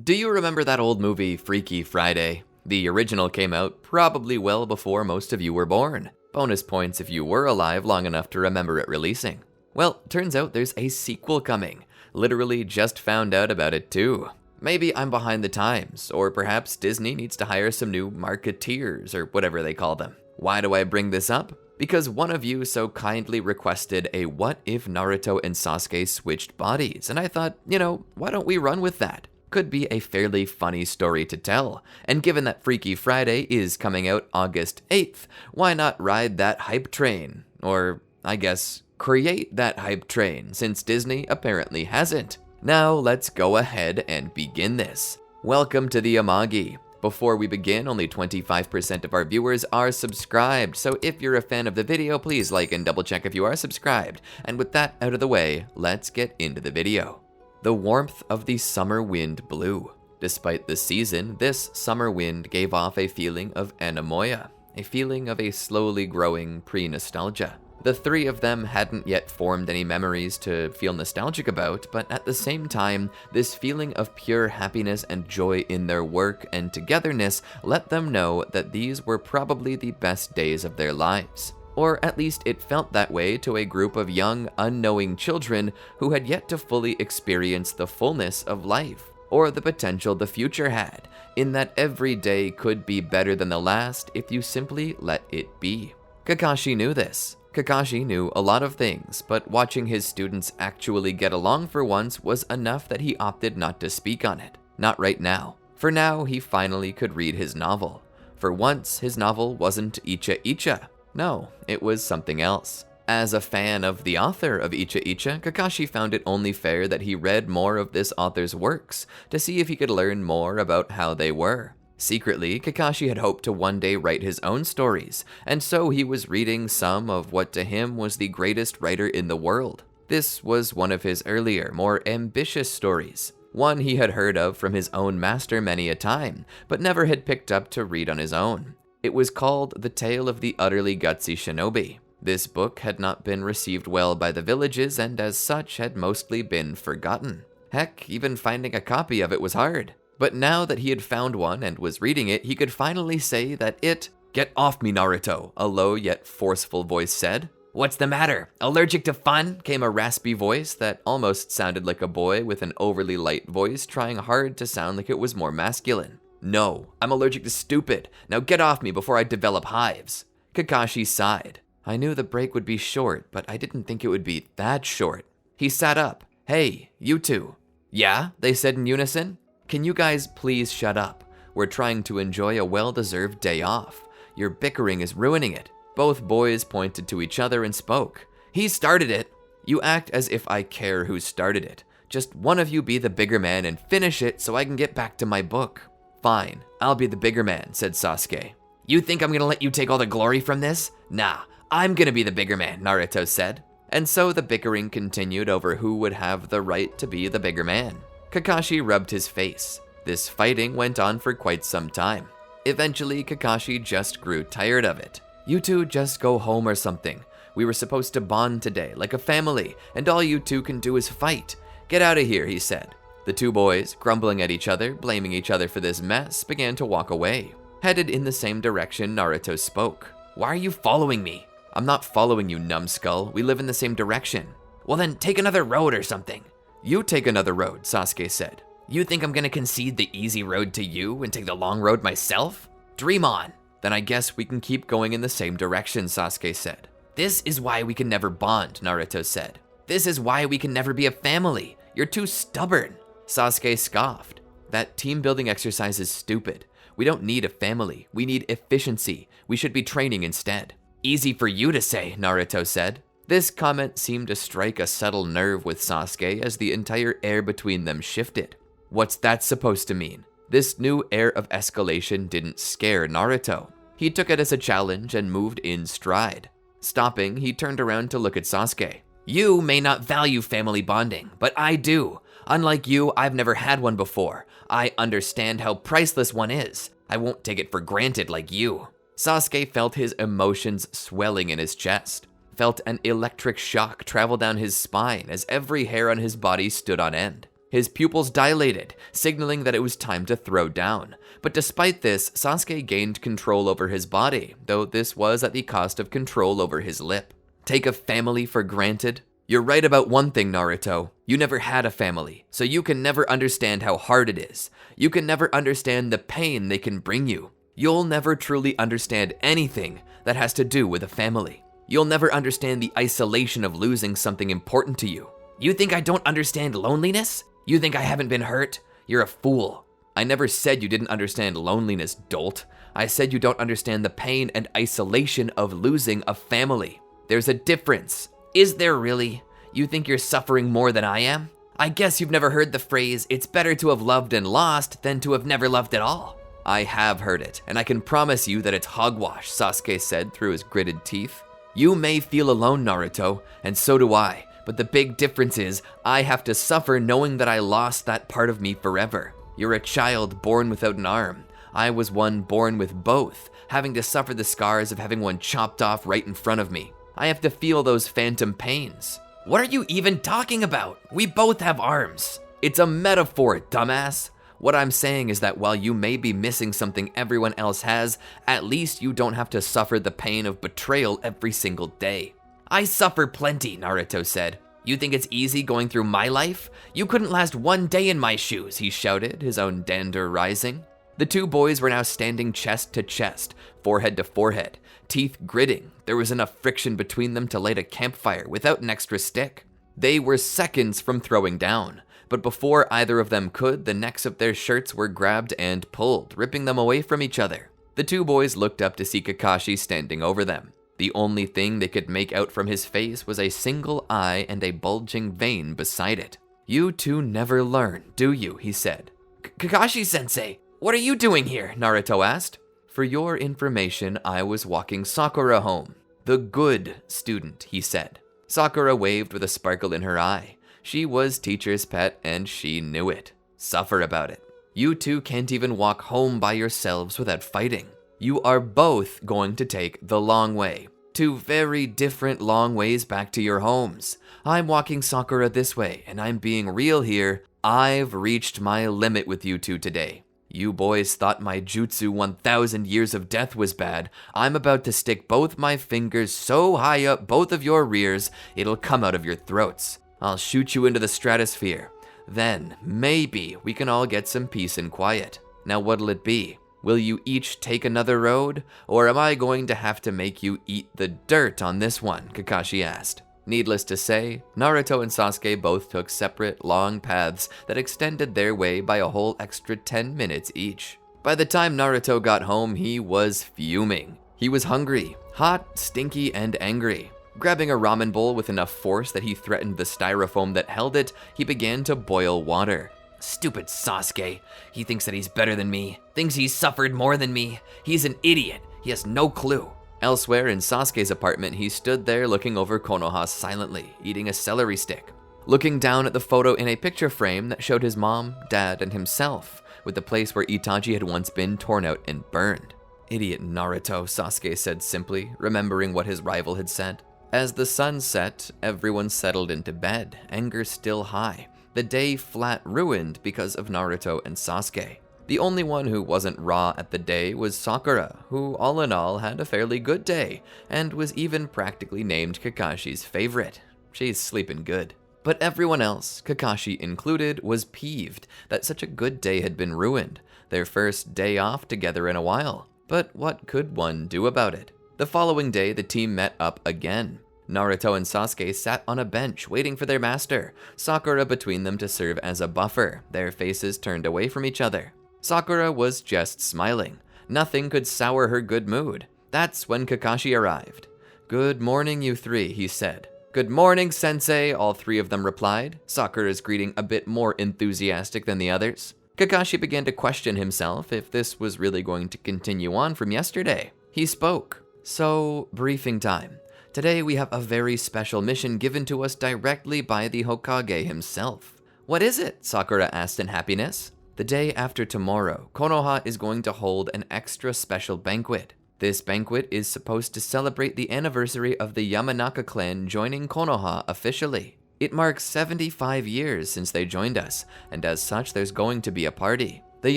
Do you remember that old movie, Freaky Friday? The original came out probably well before most of you were born. Bonus points if you were alive long enough to remember it releasing. Well, turns out there's a sequel coming. Literally just found out about it too. Maybe I'm behind the times, or perhaps Disney needs to hire some new marketeers, or whatever they call them. Why do I bring this up? Because one of you so kindly requested a what if Naruto and Sasuke switched bodies, and I thought, why don't we run with that? Could be a fairly funny story to tell, and given that Freaky Friday is coming out August 8th, why not ride that hype train? Or, I guess, create that hype train, since Disney apparently hasn't. Now let's go ahead and begin this. Welcome to the Amagi. Before we begin, only 25% of our viewers are subscribed, so if you're a fan of the video, please like and double check if you are subscribed. And with that out of the way, let's get into the video. The warmth of the summer wind blew. Despite the season, this summer wind gave off a feeling of anemoia, a feeling of a slowly growing pre-nostalgia. The three of them hadn't yet formed any memories to feel nostalgic about, but at the same time, this feeling of pure happiness and joy in their work and togetherness let them know that these were probably the best days of their lives. Or at least it felt that way to a group of young, unknowing children who had yet to fully experience the fullness of life, or the potential the future had, in that every day could be better than the last if you simply let it be. Kakashi knew this. Kakashi knew a lot of things, but watching his students actually get along for once was enough that he opted not to speak on it. Not right now. For now, he finally could read his novel. For once, his novel wasn't Icha Icha. No, it was something else. As a fan of the author of Icha Icha, Kakashi found it only fair that he read more of this author's works to see if he could learn more about how they were. Secretly, Kakashi had hoped to one day write his own stories, and so he was reading some of what to him was the greatest writer in the world. This was one of his earlier, more ambitious stories, one he had heard of from his own master many a time, but never had picked up to read on his own. It was called The Tale of the Utterly Gutsy Shinobi. This book had not been received well by the villages, and as such had mostly been forgotten. Heck, even finding a copy of it was hard. But now that he had found one and was reading it, he could finally say that it— "Get off me, Naruto," a low yet forceful voice said. "What's the matter? Allergic to fun?" came a raspy voice that almost sounded like a boy with an overly light voice trying hard to sound like it was more masculine. "No, I'm allergic to stupid. Now get off me before I develop hives." Kakashi sighed. "I knew the break would be short, but I didn't think it would be that short." He sat up. "Hey, you two." "Yeah?" they said in unison. "Can you guys please shut up? We're trying to enjoy a well-deserved day off. Your bickering is ruining it." Both boys pointed to each other and spoke. "He started it." "You act as if I care who started it. Just one of you be the bigger man and finish it so I can get back to my book." "Fine, I'll be the bigger man," said Sasuke. "You think I'm gonna let you take all the glory from this? Nah, I'm gonna be the bigger man," Naruto said. And so the bickering continued over who would have the right to be the bigger man. Kakashi rubbed his face. This fighting went on for quite some time. Eventually, Kakashi just grew tired of it. "You two just go home or something. We were supposed to bond today, like a family, and all you two can do is fight. Get out of here," he said. The two boys, grumbling at each other, blaming each other for this mess, began to walk away. Headed in the same direction, Naruto spoke. "Why are you following me?" "I'm not following you, numbskull. We live in the same direction." "Well then, take another road or something." "You take another road," Sasuke said. "You think I'm gonna concede the easy road to you and take the long road myself? Dream on." "Then I guess we can keep going in the same direction," Sasuke said. "This is why we can never bond," Naruto said. "This is why we can never be a family. You're too stubborn." Sasuke scoffed. "That team building exercise is stupid. We don't need a family. We need efficiency. We should be training instead." "Easy for you to say," Naruto said. This comment seemed to strike a subtle nerve with Sasuke as the entire air between them shifted. What's that supposed to mean? This new air of escalation didn't scare Naruto. He took it as a challenge and moved in stride. Stopping, he turned around to look at Sasuke. "You may not value family bonding, but I do. Unlike you, I've never had one before. I understand how priceless one is. I won't take it for granted like you." Sasuke felt his emotions swelling in his chest. Felt an electric shock travel down his spine as every hair on his body stood on end. His pupils dilated, signaling that it was time to throw down. But despite this, Sasuke gained control over his body, though this was at the cost of control over his lip. Take a family for granted? You're right about one thing, Naruto. You never had a family, so you can never understand how hard it is. You can never understand the pain they can bring you. You'll never truly understand anything that has to do with a family. You'll never understand the isolation of losing something important to you. You think I don't understand loneliness? You think I haven't been hurt? You're a fool. I never said you didn't understand loneliness, dolt. I said you don't understand the pain and isolation of losing a family. There's a difference. Is there really? You think you're suffering more than I am? I guess you've never heard the phrase, it's better to have loved and lost than to have never loved at all. I have heard it, and I can promise you that it's hogwash, Sasuke said through his gritted teeth. You may feel alone, Naruto, and so do I. But the big difference is, I have to suffer knowing that I lost that part of me forever. You're a child born without an arm. I was one born with both, having to suffer the scars of having one chopped off right in front of me. I have to feel those phantom pains. What are you even talking about? We both have arms. It's a metaphor, dumbass. What I'm saying is that while you may be missing something everyone else has, at least you don't have to suffer the pain of betrayal every single day. I suffer plenty, Naruto said. You think it's easy going through my life? You couldn't last one day in my shoes, he shouted, his own dander rising. The two boys were now standing chest to chest, forehead to forehead, teeth gritting. There was enough friction between them to light a campfire without an extra stick. They were seconds from throwing down, but before either of them could, the necks of their shirts were grabbed and pulled, ripping them away from each other. The two boys looked up to see Kakashi standing over them. The only thing they could make out from his face was a single eye and a bulging vein beside it. You two never learn, do you? He said. Kakashi-sensei, what are you doing here? Naruto asked. For your information, I was walking Sakura home. The good student, he said. Sakura waved with a sparkle in her eye. She was teacher's pet and she knew it. Suffer about it. You two can't even walk home by yourselves without fighting. You are both going to take the long way. Two very different long ways back to your homes. I'm walking Sakura this way, and I'm being real here. I've reached my limit with you two today. You boys thought my jutsu 1,000 years of death was bad. I'm about to stick both my fingers so high up both of your rears, it'll come out of your throats. I'll shoot you into the stratosphere. Then, maybe, we can all get some peace and quiet. Now what'll it be? Will you each take another road, or am I going to have to make you eat the dirt on this one? Kakashi asked. Needless to say, Naruto and Sasuke both took separate, long paths that extended their way by a whole extra 10 minutes each. By the time Naruto got home, he was fuming. He was hungry, hot, stinky, and angry. Grabbing a ramen bowl with enough force that he threatened the styrofoam that held it, he began to boil water. Stupid Sasuke. He thinks that he's better than me. Thinks he's suffered more than me. He's an idiot. He has no clue. Elsewhere in Sasuke's apartment, he stood there looking over Konoha silently, eating a celery stick. Looking down at the photo in a picture frame that showed his mom, dad, and himself, with the place where Itachi had once been torn out and burned. Idiot Naruto, Sasuke said simply, remembering what his rival had said. As the sun set, everyone settled into bed, anger still high. The day flat ruined because of Naruto and Sasuke. The only one who wasn't raw at the day was Sakura, who all in all had a fairly good day, and was even practically named Kakashi's favorite. She's sleeping good. But everyone else, Kakashi included, was peeved that such a good day had been ruined, their first day off together in a while. But what could one do about it? The following day, the team met up again. Naruto and Sasuke sat on a bench waiting for their master, Sakura between them to serve as a buffer, their faces turned away from each other. Sakura was just smiling. Nothing could sour her good mood. That's when Kakashi arrived. Good morning, you three, he said. Good morning, sensei, all three of them replied, Sakura's greeting a bit more enthusiastic than the others. Kakashi began to question himself if this was really going to continue on from yesterday. He spoke. So, briefing time. Today we have a very special mission given to us directly by the Hokage himself. What is it? Sakura asked in happiness. The day after tomorrow, Konoha is going to hold an extra special banquet. This banquet is supposed to celebrate the anniversary of the Yamanaka clan joining Konoha officially. It marks 75 years since they joined us, and as such there's going to be a party. The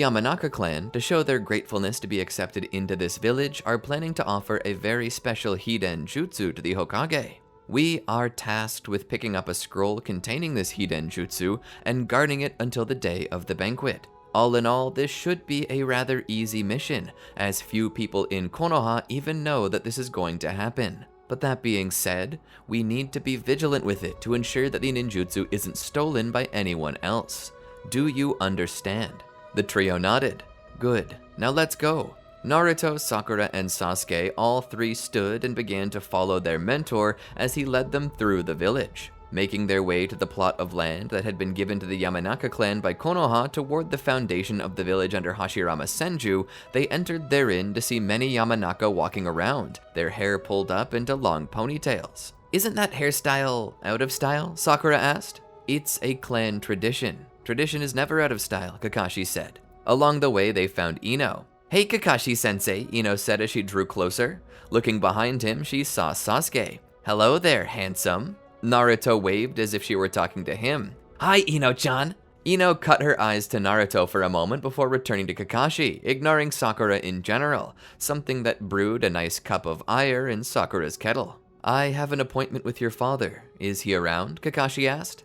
Yamanaka clan, to show their gratefulness to be accepted into this village, are planning to offer a very special Hiden Jutsu to the Hokage. We are tasked with picking up a scroll containing this Hiden Jutsu and guarding it until the day of the banquet. All in all, this should be a rather easy mission, as few people in Konoha even know that this is going to happen. But that being said, we need to be vigilant with it to ensure that the ninjutsu isn't stolen by anyone else. Do you understand? The trio nodded. Good, now let's go. Naruto, Sakura, and Sasuke all three stood and began to follow their mentor as he led them through the village. Making their way to the plot of land that had been given to the Yamanaka clan by Konoha toward the foundation of the village under Hashirama Senju, they entered therein to see many Yamanaka walking around, their hair pulled up into long ponytails. Isn't that hairstyle out of style? Sakura asked. It's a clan tradition. Tradition is never out of style, Kakashi said. Along the way, they found Ino. Hey Kakashi-sensei, Ino said as she drew closer. Looking behind him, she saw Sasuke. Hello there, handsome. Naruto waved as if she were talking to him. Hi, Ino-chan. Ino cut her eyes to Naruto for a moment before returning to Kakashi, ignoring Sakura in general, something that brewed a nice cup of ire in Sakura's kettle. I have an appointment with your father. Is he around? Kakashi asked.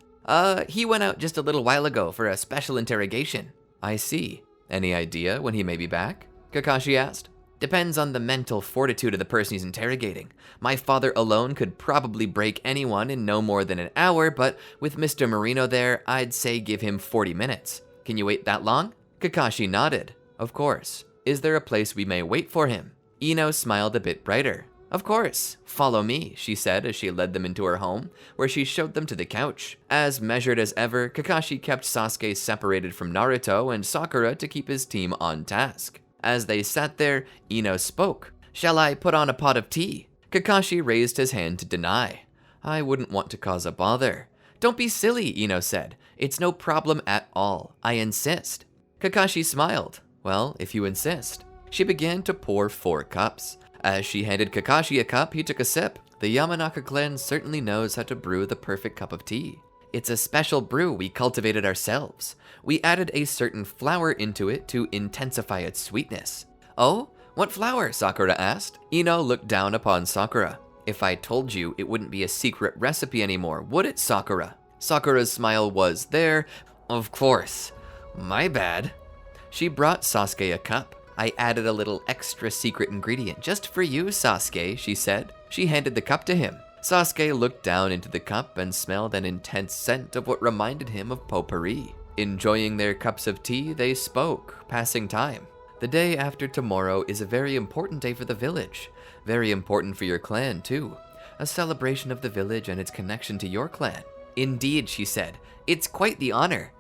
He went out just a little while ago for a special interrogation. I see. Any idea when he may be back? Kakashi asked. Depends on the mental fortitude of the person he's interrogating. My father alone could probably break anyone in no more than an hour, but with Mr. Marino there, I'd say give him 40 minutes. Can you wait that long? Kakashi nodded. Of course. Is there a place we may wait for him? Ino smiled a bit brighter. Of course. Follow me, she said as she led them into her home, where she showed them to the couch. As measured as ever, Kakashi kept Sasuke separated from Naruto and Sakura to keep his team on task. As they sat there, Ino spoke. Shall I put on a pot of tea? Kakashi raised his hand to deny. I wouldn't want to cause a bother. Don't be silly, Ino said. It's no problem at all. I insist. Kakashi smiled. Well, if you insist. She began to pour 4 cups. As she handed Kakashi a cup, he took a sip. The Yamanaka clan certainly knows how to brew the perfect cup of tea. It's a special brew we cultivated ourselves. We added a certain flower into it to intensify its sweetness. Oh, what flower? Sakura asked. Ino looked down upon Sakura. If I told you, it wouldn't be a secret recipe anymore, would it, Sakura? Sakura's smile was there. Of course. My bad. She brought Sasuke a cup. I added a little extra secret ingredient just for you, Sasuke, she said. She handed the cup to him. Sasuke looked down into the cup and smelled an intense scent of what reminded him of potpourri. Enjoying their cups of tea, they spoke, passing time. The day after tomorrow is a very important day for the village. Very important for your clan, too. A celebration of the village and its connection to your clan. Indeed, she said. It's quite the honor.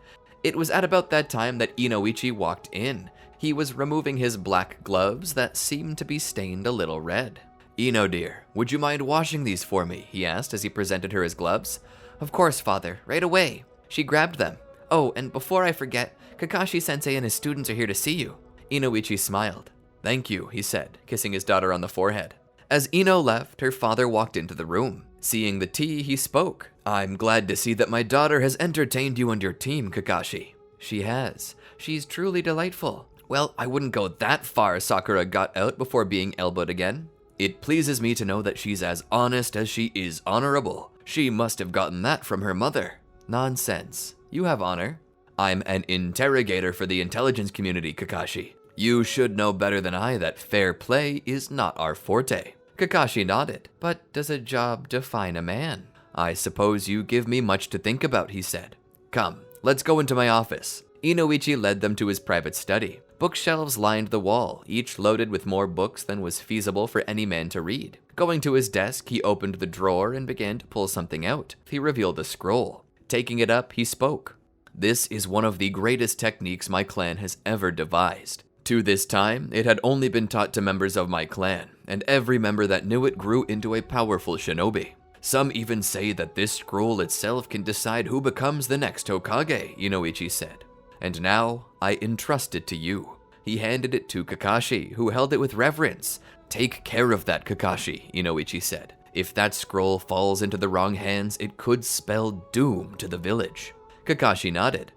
It was at about that time that Inoichi walked in. He was removing his black gloves that seemed to be stained a little red. Ino dear, would you mind washing these for me? He asked as he presented her his gloves. Of course, father, right away. She grabbed them. Oh, and before I forget, Kakashi-sensei and his students are here to see you. Inoichi smiled. Thank you, he said, kissing his daughter on the forehead. As Ino left, her father walked into the room. Seeing the tea, he spoke. I'm glad to see that my daughter has entertained you and your team, Kakashi. She has. She's truly delightful. Well, I wouldn't go that far, Sakura got out before being elbowed again. It pleases me to know that she's as honest as she is honorable. She must have gotten that from her mother. Nonsense. You have honor. I'm an interrogator for the intelligence community, Kakashi. You should know better than I that fair play is not our forte. Kakashi nodded. But does a job define a man? I suppose you give me much to think about, he said. Come, let's go into my office. Inoichi led them to his private study. Bookshelves lined the wall, each loaded with more books than was feasible for any man to read. Going to his desk, he opened the drawer and began to pull something out. He revealed a scroll. Taking it up, he spoke. This is one of the greatest techniques my clan has ever devised. To this time, it had only been taught to members of my clan, and every member that knew it grew into a powerful shinobi. Some even say that this scroll itself can decide who becomes the next Hokage, Inoichi said. And now, I entrust it to you. He handed it to Kakashi, who held it with reverence. Take care of that, Kakashi, Inoichi said. If that scroll falls into the wrong hands, it could spell doom to the village. Kakashi nodded.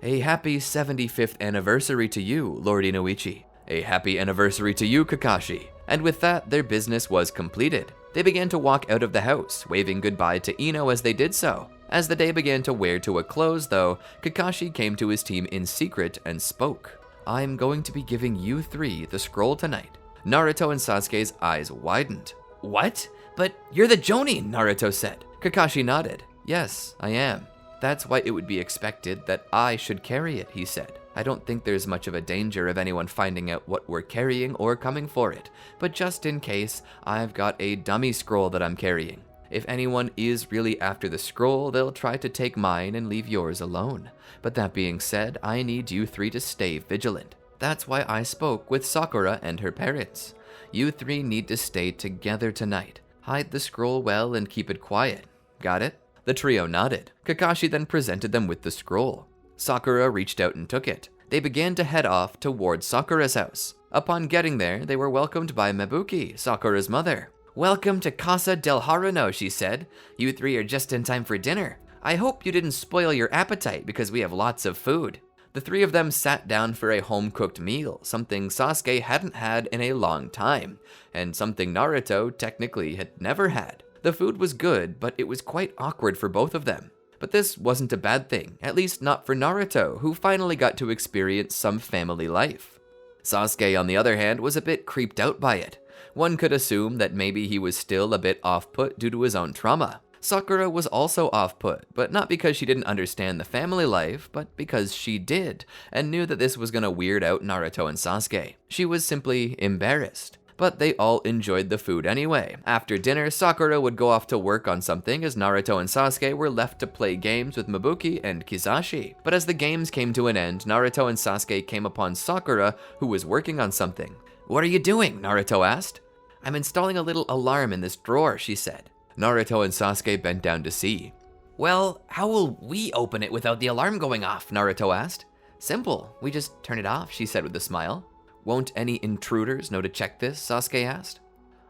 A happy 75th anniversary to you, Lord Inoichi. A happy anniversary to you, Kakashi. And with that, their business was completed. They began to walk out of the house, waving goodbye to Ino as they did so. As the day began to wear to a close, though, Kakashi came to his team in secret and spoke. I'm going to be giving you three the scroll tonight. Naruto and Sasuke's eyes widened. What? But you're the Jonin, Naruto said. Kakashi nodded. Yes, I am. That's why it would be expected that I should carry it, he said. I don't think there's much of a danger of anyone finding out what we're carrying or coming for it, but just in case, I've got a dummy scroll that I'm carrying. If anyone is really after the scroll, they'll try to take mine and leave yours alone. But that being said, I need you three to stay vigilant. That's why I spoke with Sakura and her parents. You three need to stay together tonight. Hide the scroll well and keep it quiet. Got it? The trio nodded. Kakashi then presented them with the scroll. Sakura reached out and took it. They began to head off towards Sakura's house. Upon getting there, they were welcomed by Mebuki, Sakura's mother. Welcome to Casa del Haruno, she said. You three are just in time for dinner. I hope you didn't spoil your appetite because we have lots of food. The three of them sat down for a home-cooked meal, something Sasuke hadn't had in a long time, and something Naruto technically had never had. The food was good, but it was quite awkward for both of them. But this wasn't a bad thing, at least not for Naruto, who finally got to experience some family life. Sasuke, on the other hand, was a bit creeped out by it. One could assume that maybe he was still a bit off-put due to his own trauma. Sakura was also off-put, but not because she didn't understand the family life, but because she did, and knew that this was gonna weird out Naruto and Sasuke. She was simply embarrassed. But they all enjoyed the food anyway. After dinner, Sakura would go off to work on something as Naruto and Sasuke were left to play games with Mebuki and Kizashi. But as the games came to an end, Naruto and Sasuke came upon Sakura, who was working on something. What are you doing? Naruto asked. I'm installing a little alarm in this drawer, she said. Naruto and Sasuke bent down to see. Well, how will we open it without the alarm going off? Naruto asked. Simple, we just turn it off, she said with a smile. Won't any intruders know to check this? Sasuke asked.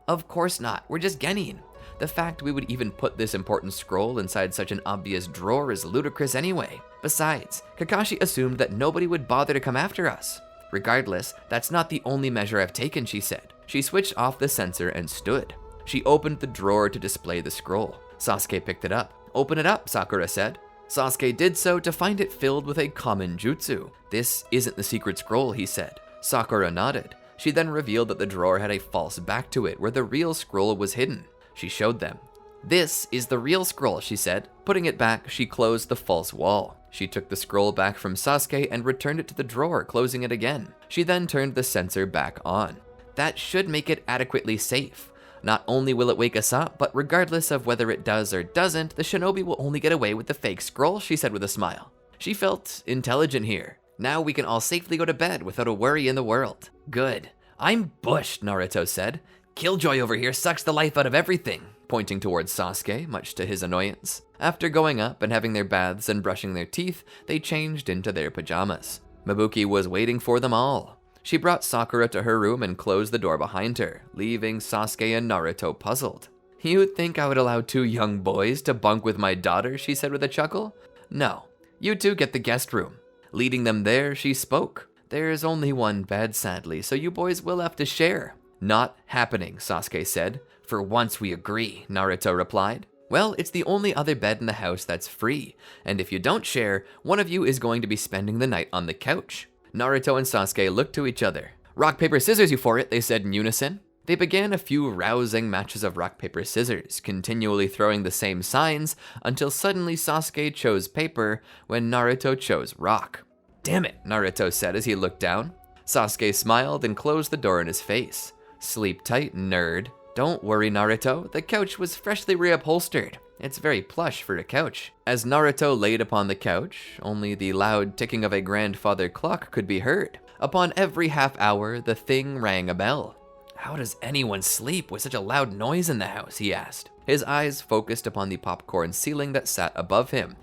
Of course not, we're just Genin. The fact we would even put this important scroll inside such an obvious drawer is ludicrous anyway. Besides, Kakashi assumed that nobody would bother to come after us. Regardless, that's not the only measure I've taken, she said. She switched off the sensor and stood. She opened the drawer to display the scroll. Sasuke picked it up. Open it up, Sakura said. Sasuke did so to find it filled with a common jutsu. This isn't the secret scroll, he said. Sakura nodded. She then revealed that the drawer had a false back to it where the real scroll was hidden. She showed them. This is the real scroll, she said. Putting it back, she closed the false wall. She took the scroll back from Sasuke and returned it to the drawer, closing it again. She then turned the sensor back on. That should make it adequately safe. Not only will it wake us up, but regardless of whether it does or doesn't, the shinobi will only get away with the fake scroll, she said with a smile. She felt intelligent here. Now we can all safely go to bed without a worry in the world. Good. I'm bushed, Naruto said. Killjoy over here sucks the life out of everything, pointing towards Sasuke, much to his annoyance. After going up and having their baths and brushing their teeth, they changed into their pajamas. Mebuki was waiting for them all. She brought Sakura to her room and closed the door behind her, leaving Sasuke and Naruto puzzled. You'd think I would allow two young boys to bunk with my daughter, she said with a chuckle. No, you two get the guest room. Leading them there, she spoke. There's only one bed, sadly, so you boys will have to share. Not happening, Sasuke said. For once we agree, Naruto replied. Well, it's the only other bed in the house that's free, and if you don't share, one of you is going to be spending the night on the couch. Naruto and Sasuke looked to each other. Rock, paper, scissors, you for it, they said in unison. They began a few rousing matches of rock, paper, scissors, continually throwing the same signs until suddenly Sasuke chose paper when Naruto chose rock. Damn it, Naruto said as he looked down. Sasuke smiled and closed the door in his face. Sleep tight, nerd. Don't worry, Naruto, the couch was freshly reupholstered. It's very plush for a couch. As Naruto laid upon the couch, only the loud ticking of a grandfather clock could be heard. Upon every half hour, the thing rang a bell. How does anyone sleep with such a loud noise in the house? He asked. His eyes focused upon the popcorn ceiling that sat above him.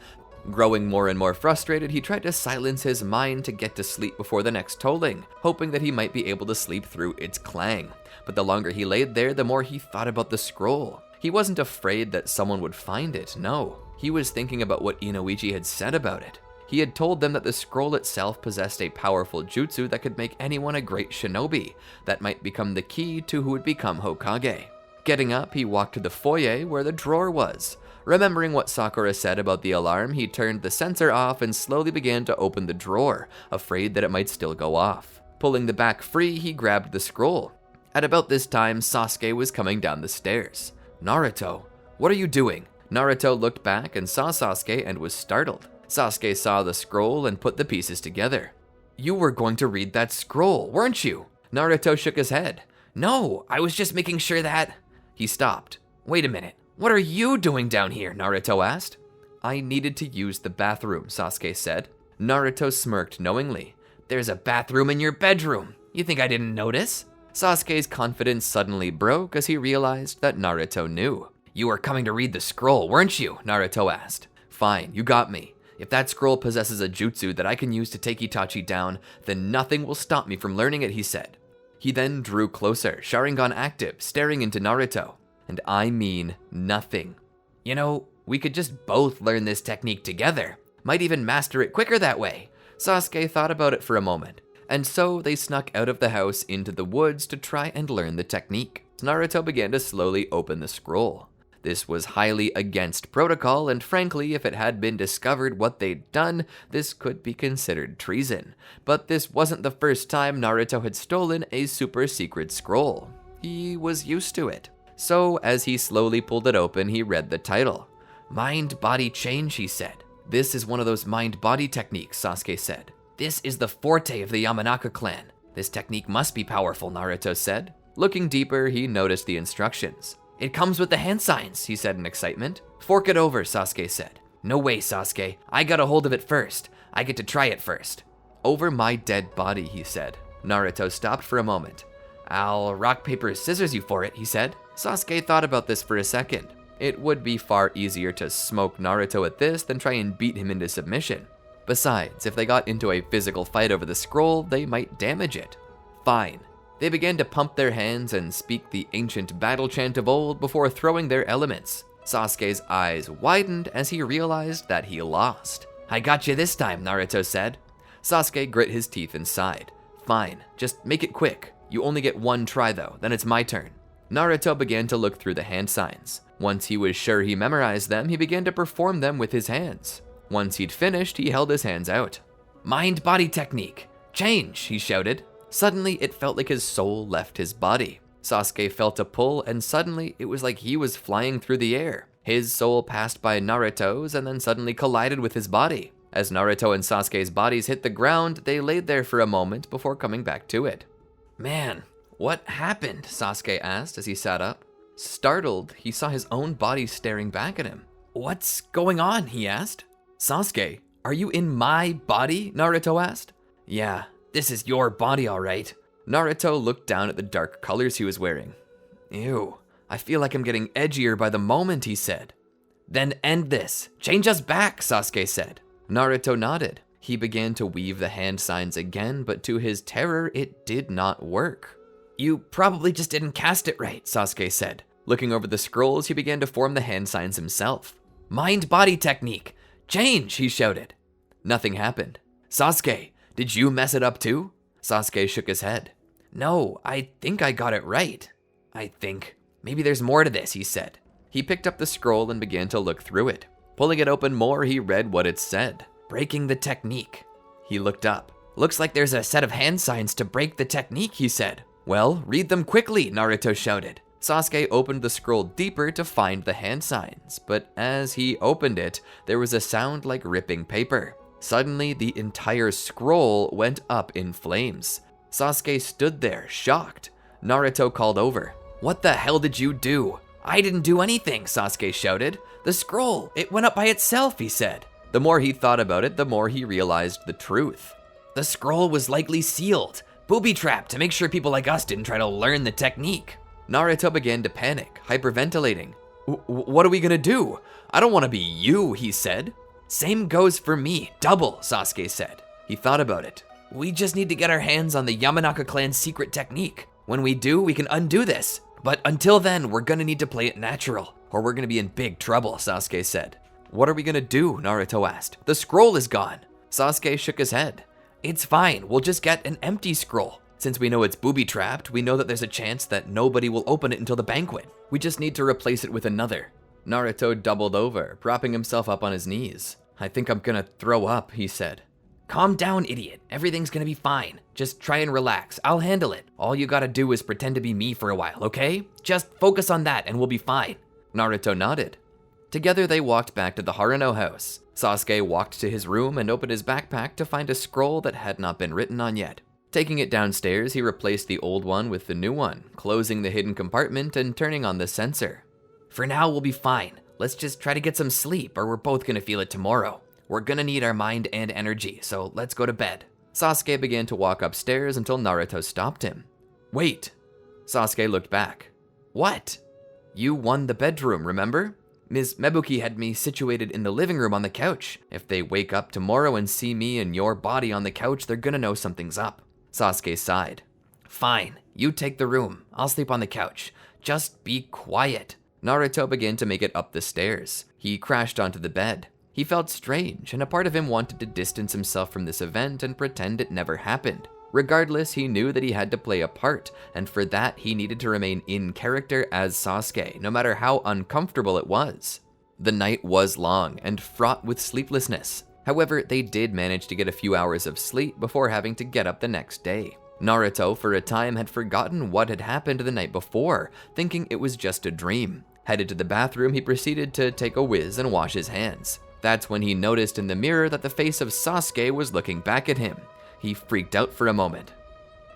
Growing more and more frustrated, he tried to silence his mind to get to sleep before the next tolling, hoping that he might be able to sleep through its clang. But the longer he laid there, the more he thought about the scroll. He wasn't afraid that someone would find it, no. He was thinking about what Inoichi had said about it. He had told them that the scroll itself possessed a powerful jutsu that could make anyone a great shinobi, that might become the key to who would become Hokage. Getting up, he walked to the foyer where the drawer was. Remembering what Sakura said about the alarm, he turned the sensor off and slowly began to open the drawer, afraid that it might still go off. Pulling the back free, he grabbed the scroll. At about this time, Sasuke was coming down the stairs. "Naruto, what are you doing?" Naruto looked back and saw Sasuke and was startled. Sasuke saw the scroll and put the pieces together. "You were going to read that scroll, weren't you?" Naruto shook his head. "No, I was just making sure that..." He stopped. "Wait a minute, what are you doing down here?" Naruto asked. "I needed to use the bathroom," Sasuke said. Naruto smirked knowingly. "There's a bathroom in your bedroom. You think I didn't notice?" Sasuke's confidence suddenly broke as he realized that Naruto knew. "You were coming to read the scroll, weren't you?" Naruto asked. "Fine, you got me. If that scroll possesses a jutsu that I can use to take Itachi down, then nothing will stop me from learning it," he said. He then drew closer, Sharingan active, staring into Naruto. "And I mean nothing. You know, we could just both learn this technique together. Might even master it quicker that way." Sasuke thought about it for a moment. And so they snuck out of the house into the woods to try and learn the technique. Naruto began to slowly open the scroll. This was highly against protocol, and frankly, if it had been discovered what they'd done, this could be considered treason. But this wasn't the first time Naruto had stolen a super secret scroll. He was used to it. So, as he slowly pulled it open, he read the title. "Mind-body change," he said. "This is one of those mind-body techniques," Sasuke said. "This is the forte of the Yamanaka clan. This technique must be powerful," Naruto said. Looking deeper, he noticed the instructions. "It comes with the hand signs," he said in excitement. "Fork it over," Sasuke said. "No way, Sasuke. I got a hold of it first. I get to try it first." "Over my dead body," he said. Naruto stopped for a moment. "I'll rock, paper, scissors you for it," he said. Sasuke thought about this for a second. It would be far easier to smoke Naruto at this than try and beat him into submission. Besides, if they got into a physical fight over the scroll, they might damage it. Fine. They began to pump their hands and speak the ancient battle chant of old before throwing their elements. Sasuke's eyes widened as he realized that he lost. "I got you this time," Naruto said. Sasuke grit his teeth and sighed. "Fine, just make it quick. You only get one try though, then it's my turn." Naruto began to look through the hand signs. Once he was sure he memorized them, he began to perform them with his hands. Once he'd finished, he held his hands out. "Mind-body technique. Change," he shouted. Suddenly, it felt like his soul left his body. Sasuke felt a pull, and suddenly, it was like he was flying through the air. His soul passed by Naruto's and then suddenly collided with his body. As Naruto and Sasuke's bodies hit the ground, they laid there for a moment before coming back to it. "Man, what happened?" Sasuke asked as he sat up. Startled, he saw his own body staring back at him. "What's going on?" he asked. "Sasuke, are you in my body?" Naruto asked. "Yeah, this is your body, all right." Naruto looked down at the dark colors he was wearing. "Ew, I feel like I'm getting edgier by the moment," he said. "Then end this. Change us back," Sasuke said. Naruto nodded. He began to weave the hand signs again, but to his terror, it did not work. "You probably just didn't cast it right," Sasuke said. Looking over the scrolls, he began to form the hand signs himself. "Mind-body technique. Change," he shouted. Nothing happened. "Sasuke, did you mess it up too?" Sasuke shook his head. "No, I think I got it right. I think. Maybe there's more to this," he said. He picked up the scroll and began to look through it. Pulling it open more, he read what it said. "Breaking the technique." He looked up. "Looks like there's a set of hand signs to break the technique," he said. "Well, read them quickly," Naruto shouted. Sasuke opened the scroll deeper to find the hand signs, but as he opened it, there was a sound like ripping paper. Suddenly, the entire scroll went up in flames. Sasuke stood there, shocked. Naruto called over. "What the hell did you do?" "I didn't do anything," Sasuke shouted. "The scroll, it went up by itself," he said. The more he thought about it, the more he realized the truth. The scroll was likely sealed, booby-trapped to make sure people like us didn't try to learn the technique. Naruto began to panic, hyperventilating. What are we gonna do? I don't want to be you," he said. "Same goes for me, double," Sasuke said. He thought about it. "We just need to get our hands on the Yamanaka clan's secret technique. When we do, we can undo this. But until then, we're gonna need to play it natural, or we're gonna be in big trouble, Sasuke said. What are we gonna do? Naruto asked. The scroll is gone. Sasuke shook his head. It's fine, we'll just get an empty scroll. Since we know it's booby-trapped, we know that there's a chance that nobody will open it until the banquet. We just need to replace it with another. Naruto doubled over, propping himself up on his knees. I think I'm gonna throw up, he said. Calm down, idiot. Everything's gonna be fine. Just try and relax. I'll handle it. All you gotta do is pretend to be me for a while, okay? Just focus on that and we'll be fine. Naruto nodded. Together they walked back to the Haruno house. Sasuke walked to his room and opened his backpack to find a scroll that had not been written on yet. Taking it downstairs, he replaced the old one with the new one, closing the hidden compartment and turning on the sensor. For now, we'll be fine. Let's just try to get some sleep or we're both gonna feel it tomorrow. We're gonna need our mind and energy, so let's go to bed. Sasuke began to walk upstairs until Naruto stopped him. Wait. Sasuke looked back. What? You won the bedroom, remember? Ms. Mebuki had me situated in the living room on the couch. If they wake up tomorrow and see me and your body on the couch, they're gonna know something's up. Sasuke sighed. Fine, you take the room. I'll sleep on the couch. Just be quiet. Naruto began to make it up the stairs. He crashed onto the bed. He felt strange, and a part of him wanted to distance himself from this event and pretend it never happened. Regardless, he knew that he had to play a part, and for that, he needed to remain in character as Sasuke, no matter how uncomfortable it was. The night was long and fraught with sleeplessness. However, they did manage to get a few hours of sleep before having to get up the next day. Naruto, for a time, had forgotten what had happened the night before, thinking it was just a dream. Headed to the bathroom, he proceeded to take a whiz and wash his hands. That's when he noticed in the mirror that the face of Sasuke was looking back at him. He freaked out for a moment.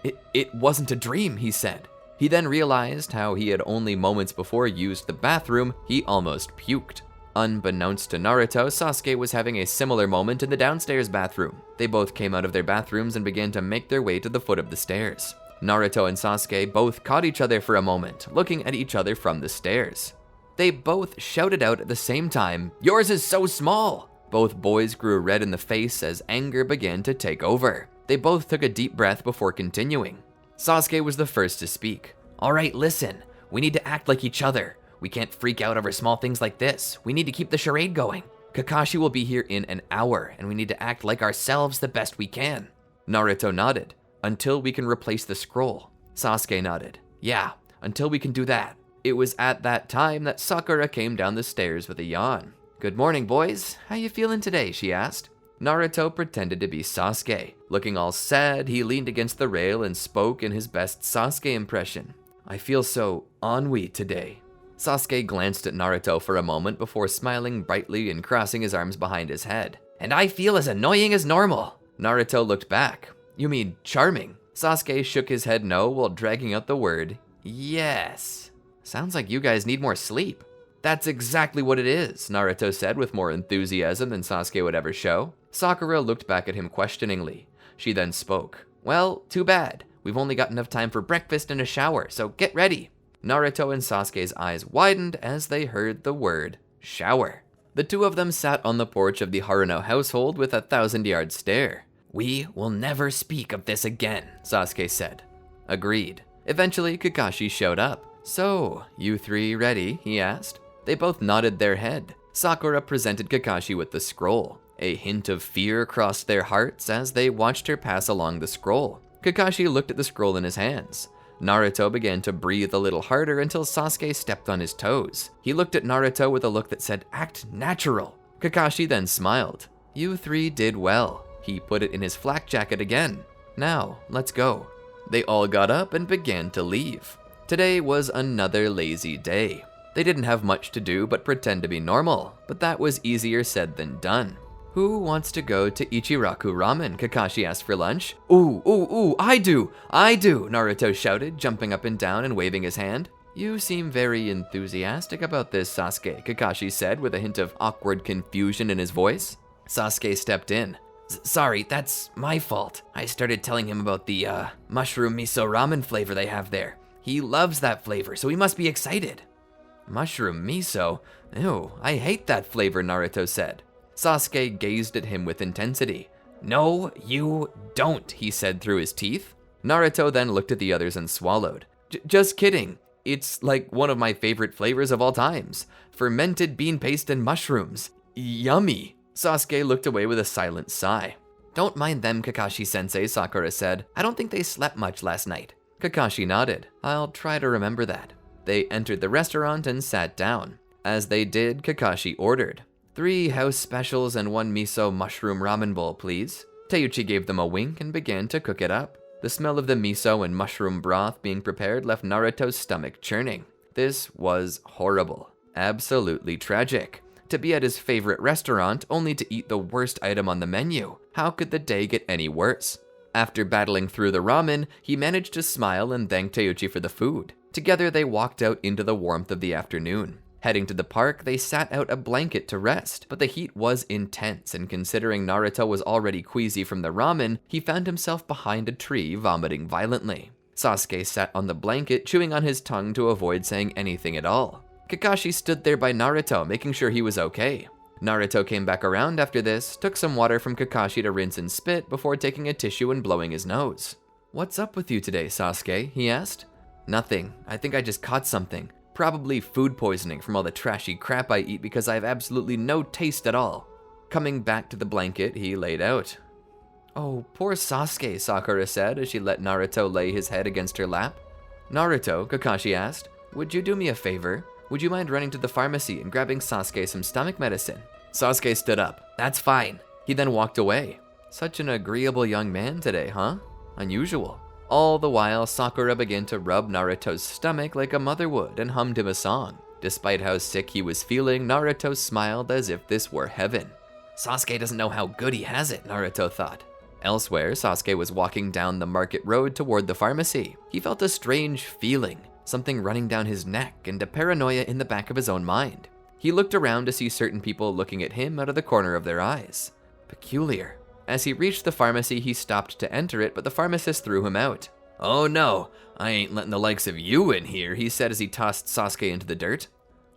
It wasn't a dream, he said. He then realized how he had only moments before used the bathroom. He almost puked. Unbeknownst to Naruto, Sasuke was having a similar moment in the downstairs bathroom. They both came out of their bathrooms and began to make their way to the foot of the stairs. Naruto and Sasuke both caught each other for a moment, looking at each other from the stairs. They both shouted out at the same time, "Yours is so small!" Both boys grew red in the face as anger began to take over. They both took a deep breath before continuing. Sasuke was the first to speak. All right, listen. We need to act like each other. We can't freak out over small things like this. We need to keep the charade going. Kakashi will be here in an hour, and we need to act like ourselves the best we can. Naruto nodded. Until we can replace the scroll. Sasuke nodded. Yeah, until we can do that. It was at that time that Sakura came down the stairs with a yawn. Good morning, boys. How you feeling today? She asked. Naruto pretended to be Sasuke. Looking all sad, he leaned against the rail and spoke in his best Sasuke impression. I feel so ennui today. Sasuke glanced at Naruto for a moment before smiling brightly and crossing his arms behind his head. And I feel as annoying as normal. Naruto looked back. You mean charming? Sasuke shook his head no while dragging out the word yes. Sounds like you guys need more sleep. That's exactly what it is, Naruto said with more enthusiasm than Sasuke would ever show. Sakura looked back at him questioningly. She then spoke. Well, too bad. We've only got enough time for breakfast and a shower, so get ready. Naruto and Sasuke's eyes widened as they heard the word shower. The two of them sat on the porch of the Haruno household with a 1,000-yard stare. We will never speak of this again, Sasuke said. Agreed. Eventually, Kakashi showed up. So, you three ready? He asked. They both nodded their head. Sakura presented Kakashi with the scroll. A hint of fear crossed their hearts as they watched her pass along the scroll. Kakashi looked at the scroll in his hands. Naruto began to breathe a little harder until Sasuke stepped on his toes. He looked at Naruto with a look that said, act natural. Kakashi then smiled. You three did well. He put it in his flak jacket again. Now, let's go. They all got up and began to leave. Today was another lazy day. They didn't have much to do but pretend to be normal, but that was easier said than done. Who wants to go to Ichiraku Ramen? Kakashi asked for lunch. Ooh, I do, Naruto shouted, jumping up and down and waving his hand. You seem very enthusiastic about this, Sasuke, Kakashi said with a hint of awkward confusion in his voice. Sasuke stepped in. Sorry, that's my fault. I started telling him about the mushroom miso ramen flavor they have there. He loves that flavor, so he must be excited. Mushroom miso? Ew, I hate that flavor, Naruto said. Sasuke gazed at him with intensity. No, you don't, he said through his teeth. Naruto then looked at the others and swallowed. Just kidding. It's like one of my favorite flavors of all times. Fermented bean paste and mushrooms. Yummy. Sasuke looked away with a silent sigh. Don't mind them, Kakashi-sensei, Sakura said. I don't think they slept much last night. Kakashi nodded. I'll try to remember that. They entered the restaurant and sat down. As they did, Kakashi ordered. 3 house specials and 1 miso mushroom ramen bowl, please. Teuchi gave them a wink and began to cook it up. The smell of the miso and mushroom broth being prepared left Naruto's stomach churning. This was horrible. Absolutely tragic. To be at his favorite restaurant only to eat the worst item on the menu. How could the day get any worse? After battling through the ramen, he managed to smile and thank Teuchi for the food. Together they walked out into the warmth of the afternoon. Heading to the park, they sat out a blanket to rest, but the heat was intense, and considering Naruto was already queasy from the ramen, he found himself behind a tree vomiting violently. Sasuke sat on the blanket, chewing on his tongue to avoid saying anything at all. Kakashi stood there by Naruto, making sure he was okay. Naruto came back around after this, took some water from Kakashi to rinse and spit before taking a tissue and blowing his nose. What's up with you today, Sasuke? He asked. Nothing. I think I just caught something. Probably food poisoning from all the trashy crap I eat because I have absolutely no taste at all. Coming back to the blanket, he laid out. Oh, poor Sasuke, Sakura said as she let Naruto lay his head against her lap. Naruto, Kakashi asked, would you do me a favor? Would you mind running to the pharmacy and grabbing Sasuke some stomach medicine? Sasuke stood up. That's fine. He then walked away. Such an agreeable young man today, huh? Unusual. All the while, Sakura began to rub Naruto's stomach like a mother would and hummed him a song. Despite how sick he was feeling, Naruto smiled as if this were heaven. Sasuke doesn't know how good he has it, Naruto thought. Elsewhere, Sasuke was walking down the market road toward the pharmacy. He felt a strange feeling, something running down his neck and a paranoia in the back of his own mind. He looked around to see certain people looking at him out of the corner of their eyes. Peculiar. As he reached the pharmacy, he stopped to enter it, but the pharmacist threw him out. Oh no, I ain't letting the likes of you in here, he said as he tossed Sasuke into the dirt.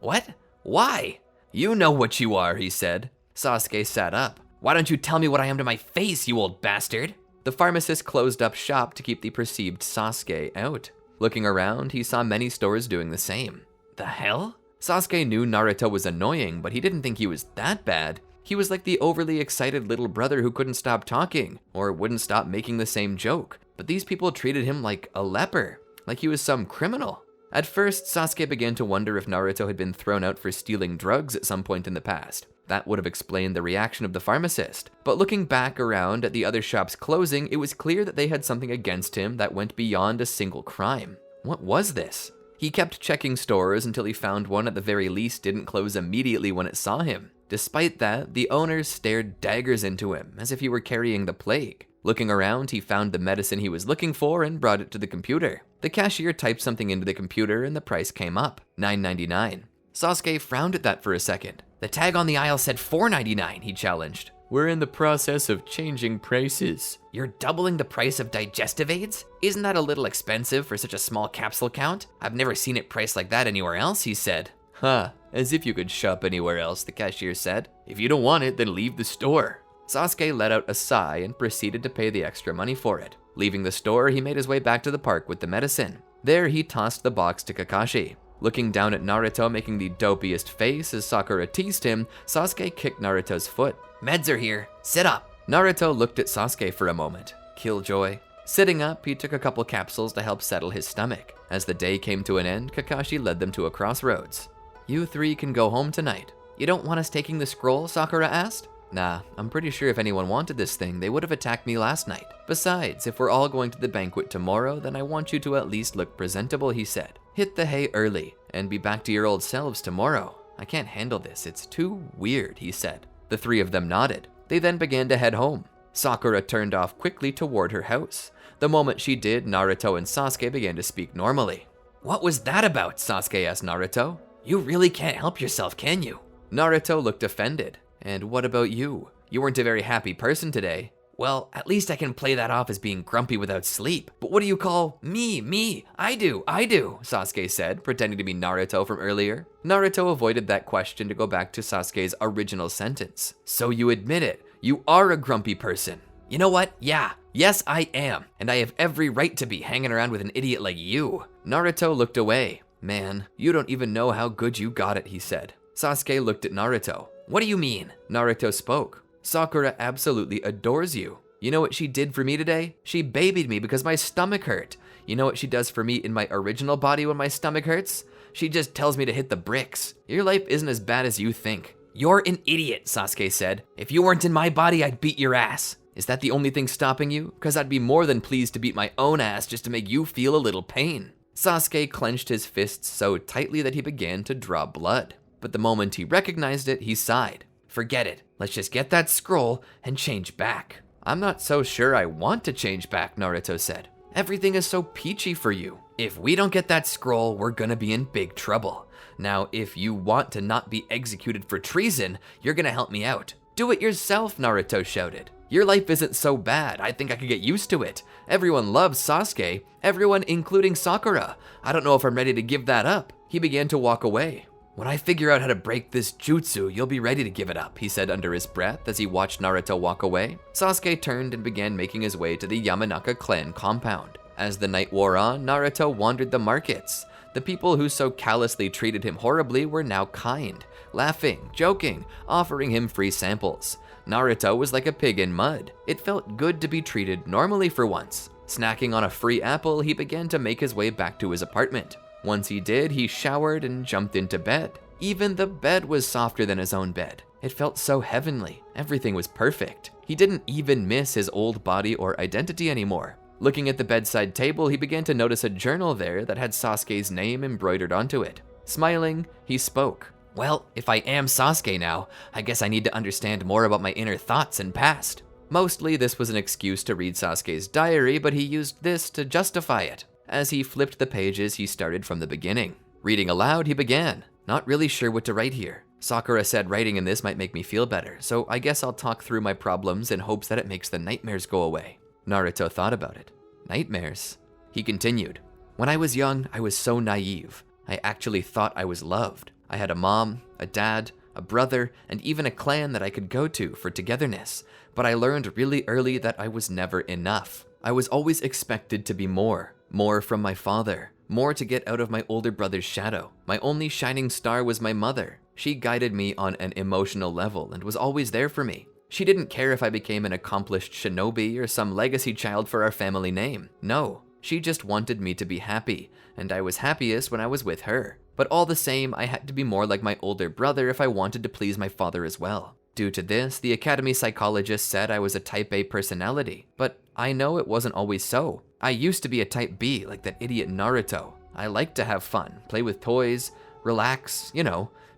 What? Why? You know what you are, he said. Sasuke sat up. Why don't you tell me what I am to my face, you old bastard? The pharmacist closed up shop to keep the perceived Sasuke out. Looking around, he saw many stores doing the same. The hell? Sasuke knew Naruto was annoying, but he didn't think he was that bad. He was like the overly excited little brother who couldn't stop talking, or wouldn't stop making the same joke. But these people treated him like a leper, like he was some criminal. At first, Sasuke began to wonder if Naruto had been thrown out for stealing drugs at some point in the past. That would have explained the reaction of the pharmacist. But looking back around at the other shops closing, it was clear that they had something against him that went beyond a single crime. What was this? He kept checking stores until he found one at the very least didn't close immediately when it saw him. Despite that, the owners stared daggers into him, as if he were carrying the plague. Looking around, he found the medicine he was looking for and brought it to the computer. The cashier typed something into the computer and the price came up, $9.99. Sasuke frowned at that for a second. The tag on the aisle said $4.99, he challenged. We're in the process of changing prices. You're doubling the price of digestive aids? Isn't that a little expensive for such a small capsule count? I've never seen it priced like that anywhere else, he said. Huh, as if you could shop anywhere else, the cashier said. If you don't want it, then leave the store. Sasuke let out a sigh and proceeded to pay the extra money for it. Leaving the store, he made his way back to the park with the medicine. There, he tossed the box to Kakashi. Looking down at Naruto making the dopiest face as Sakura teased him, Sasuke kicked Naruto's foot. Meds are here. Sit up. Naruto looked at Sasuke for a moment. Killjoy. Sitting up, he took a couple capsules to help settle his stomach. As the day came to an end, Kakashi led them to a crossroads. You 3 can go home tonight. You don't want us taking the scroll? Sakura asked. Nah, I'm pretty sure if anyone wanted this thing, they would have attacked me last night. Besides, if we're all going to the banquet tomorrow, then I want you to at least look presentable, he said. Hit the hay early, and be back to your old selves tomorrow. I can't handle this, it's too weird, he said. The 3 of them nodded. They then began to head home. Sakura turned off quickly toward her house. The moment she did, Naruto and Sasuke began to speak normally. What was that about? Sasuke asked Naruto. You really can't help yourself, can you? Naruto looked offended. And what about you? You weren't a very happy person today. Well, at least I can play that off as being grumpy without sleep. But what do you call me? I do, Sasuke said, pretending to be Naruto from earlier. Naruto avoided that question to go back to Sasuke's original sentence. So you admit it, you are a grumpy person. You know what? Yeah. Yes, I am. And I have every right to be hanging around with an idiot like you. Naruto looked away. Man, you don't even know how good you got it, he said. Sasuke looked at Naruto. What do you mean? Naruto spoke. Sakura absolutely adores you. You know what she did for me today? She babied me because my stomach hurt. You know what she does for me in my original body when my stomach hurts? She just tells me to hit the bricks. Your life isn't as bad as you think. You're an idiot, Sasuke said. If you weren't in my body, I'd beat your ass. Is that the only thing stopping you? Because I'd be more than pleased to beat my own ass just to make you feel a little pain. Sasuke clenched his fists so tightly that he began to draw blood. But the moment he recognized it, he sighed. Forget it. Let's just get that scroll and change back. I'm not so sure I want to change back, Naruto said. Everything is so peachy for you. If we don't get that scroll, we're gonna be in big trouble. Now, if you want to not be executed for treason, you're gonna help me out. Do it yourself, Naruto shouted. Your life isn't so bad. I think I could get used to it. Everyone loves Sasuke. Everyone, including Sakura. I don't know if I'm ready to give that up. He began to walk away. When I figure out how to break this jutsu, you'll be ready to give it up, he said under his breath as he watched Naruto walk away. Sasuke turned and began making his way to the Yamanaka clan compound. As the night wore on, Naruto wandered the markets. The people who so callously treated him horribly were now kind, laughing, joking, offering him free samples. Naruto was like a pig in mud. It felt good to be treated normally for once. Snacking on a free apple, he began to make his way back to his apartment. Once he did, he showered and jumped into bed. Even the bed was softer than his own bed. It felt so heavenly. Everything was perfect. He didn't even miss his old body or identity anymore. Looking at the bedside table, he began to notice a journal there that had Sasuke's name embroidered onto it. Smiling, he spoke. Well, if I am Sasuke now, I guess I need to understand more about my inner thoughts and past. Mostly this was an excuse to read Sasuke's diary, but he used this to justify it. As he flipped the pages, he started from the beginning. Reading aloud, he began. Not really sure what to write here. Sakura said writing in this might make me feel better, so I guess I'll talk through my problems in hopes that it makes the nightmares go away. Naruto thought about it. Nightmares? He continued. When I was young, I was so naive. I actually thought I was loved. I had a mom, a dad, a brother, and even a clan that I could go to for togetherness, but I learned really early that I was never enough. I was always expected to be more from my father, more to get out of my older brother's shadow. My only shining star was my mother. She guided me on an emotional level and was always there for me. She didn't care if I became an accomplished shinobi or some legacy child for our family name. No, she just wanted me to be happy, and I was happiest when I was with her. But all the same, I had to be more like my older brother if I wanted to please my father as well. Due to this, the academy psychologist said I was a type A personality, but I know it wasn't always so. I used to be a type B, like that idiot Naruto. I liked to have fun, play with toys, relax,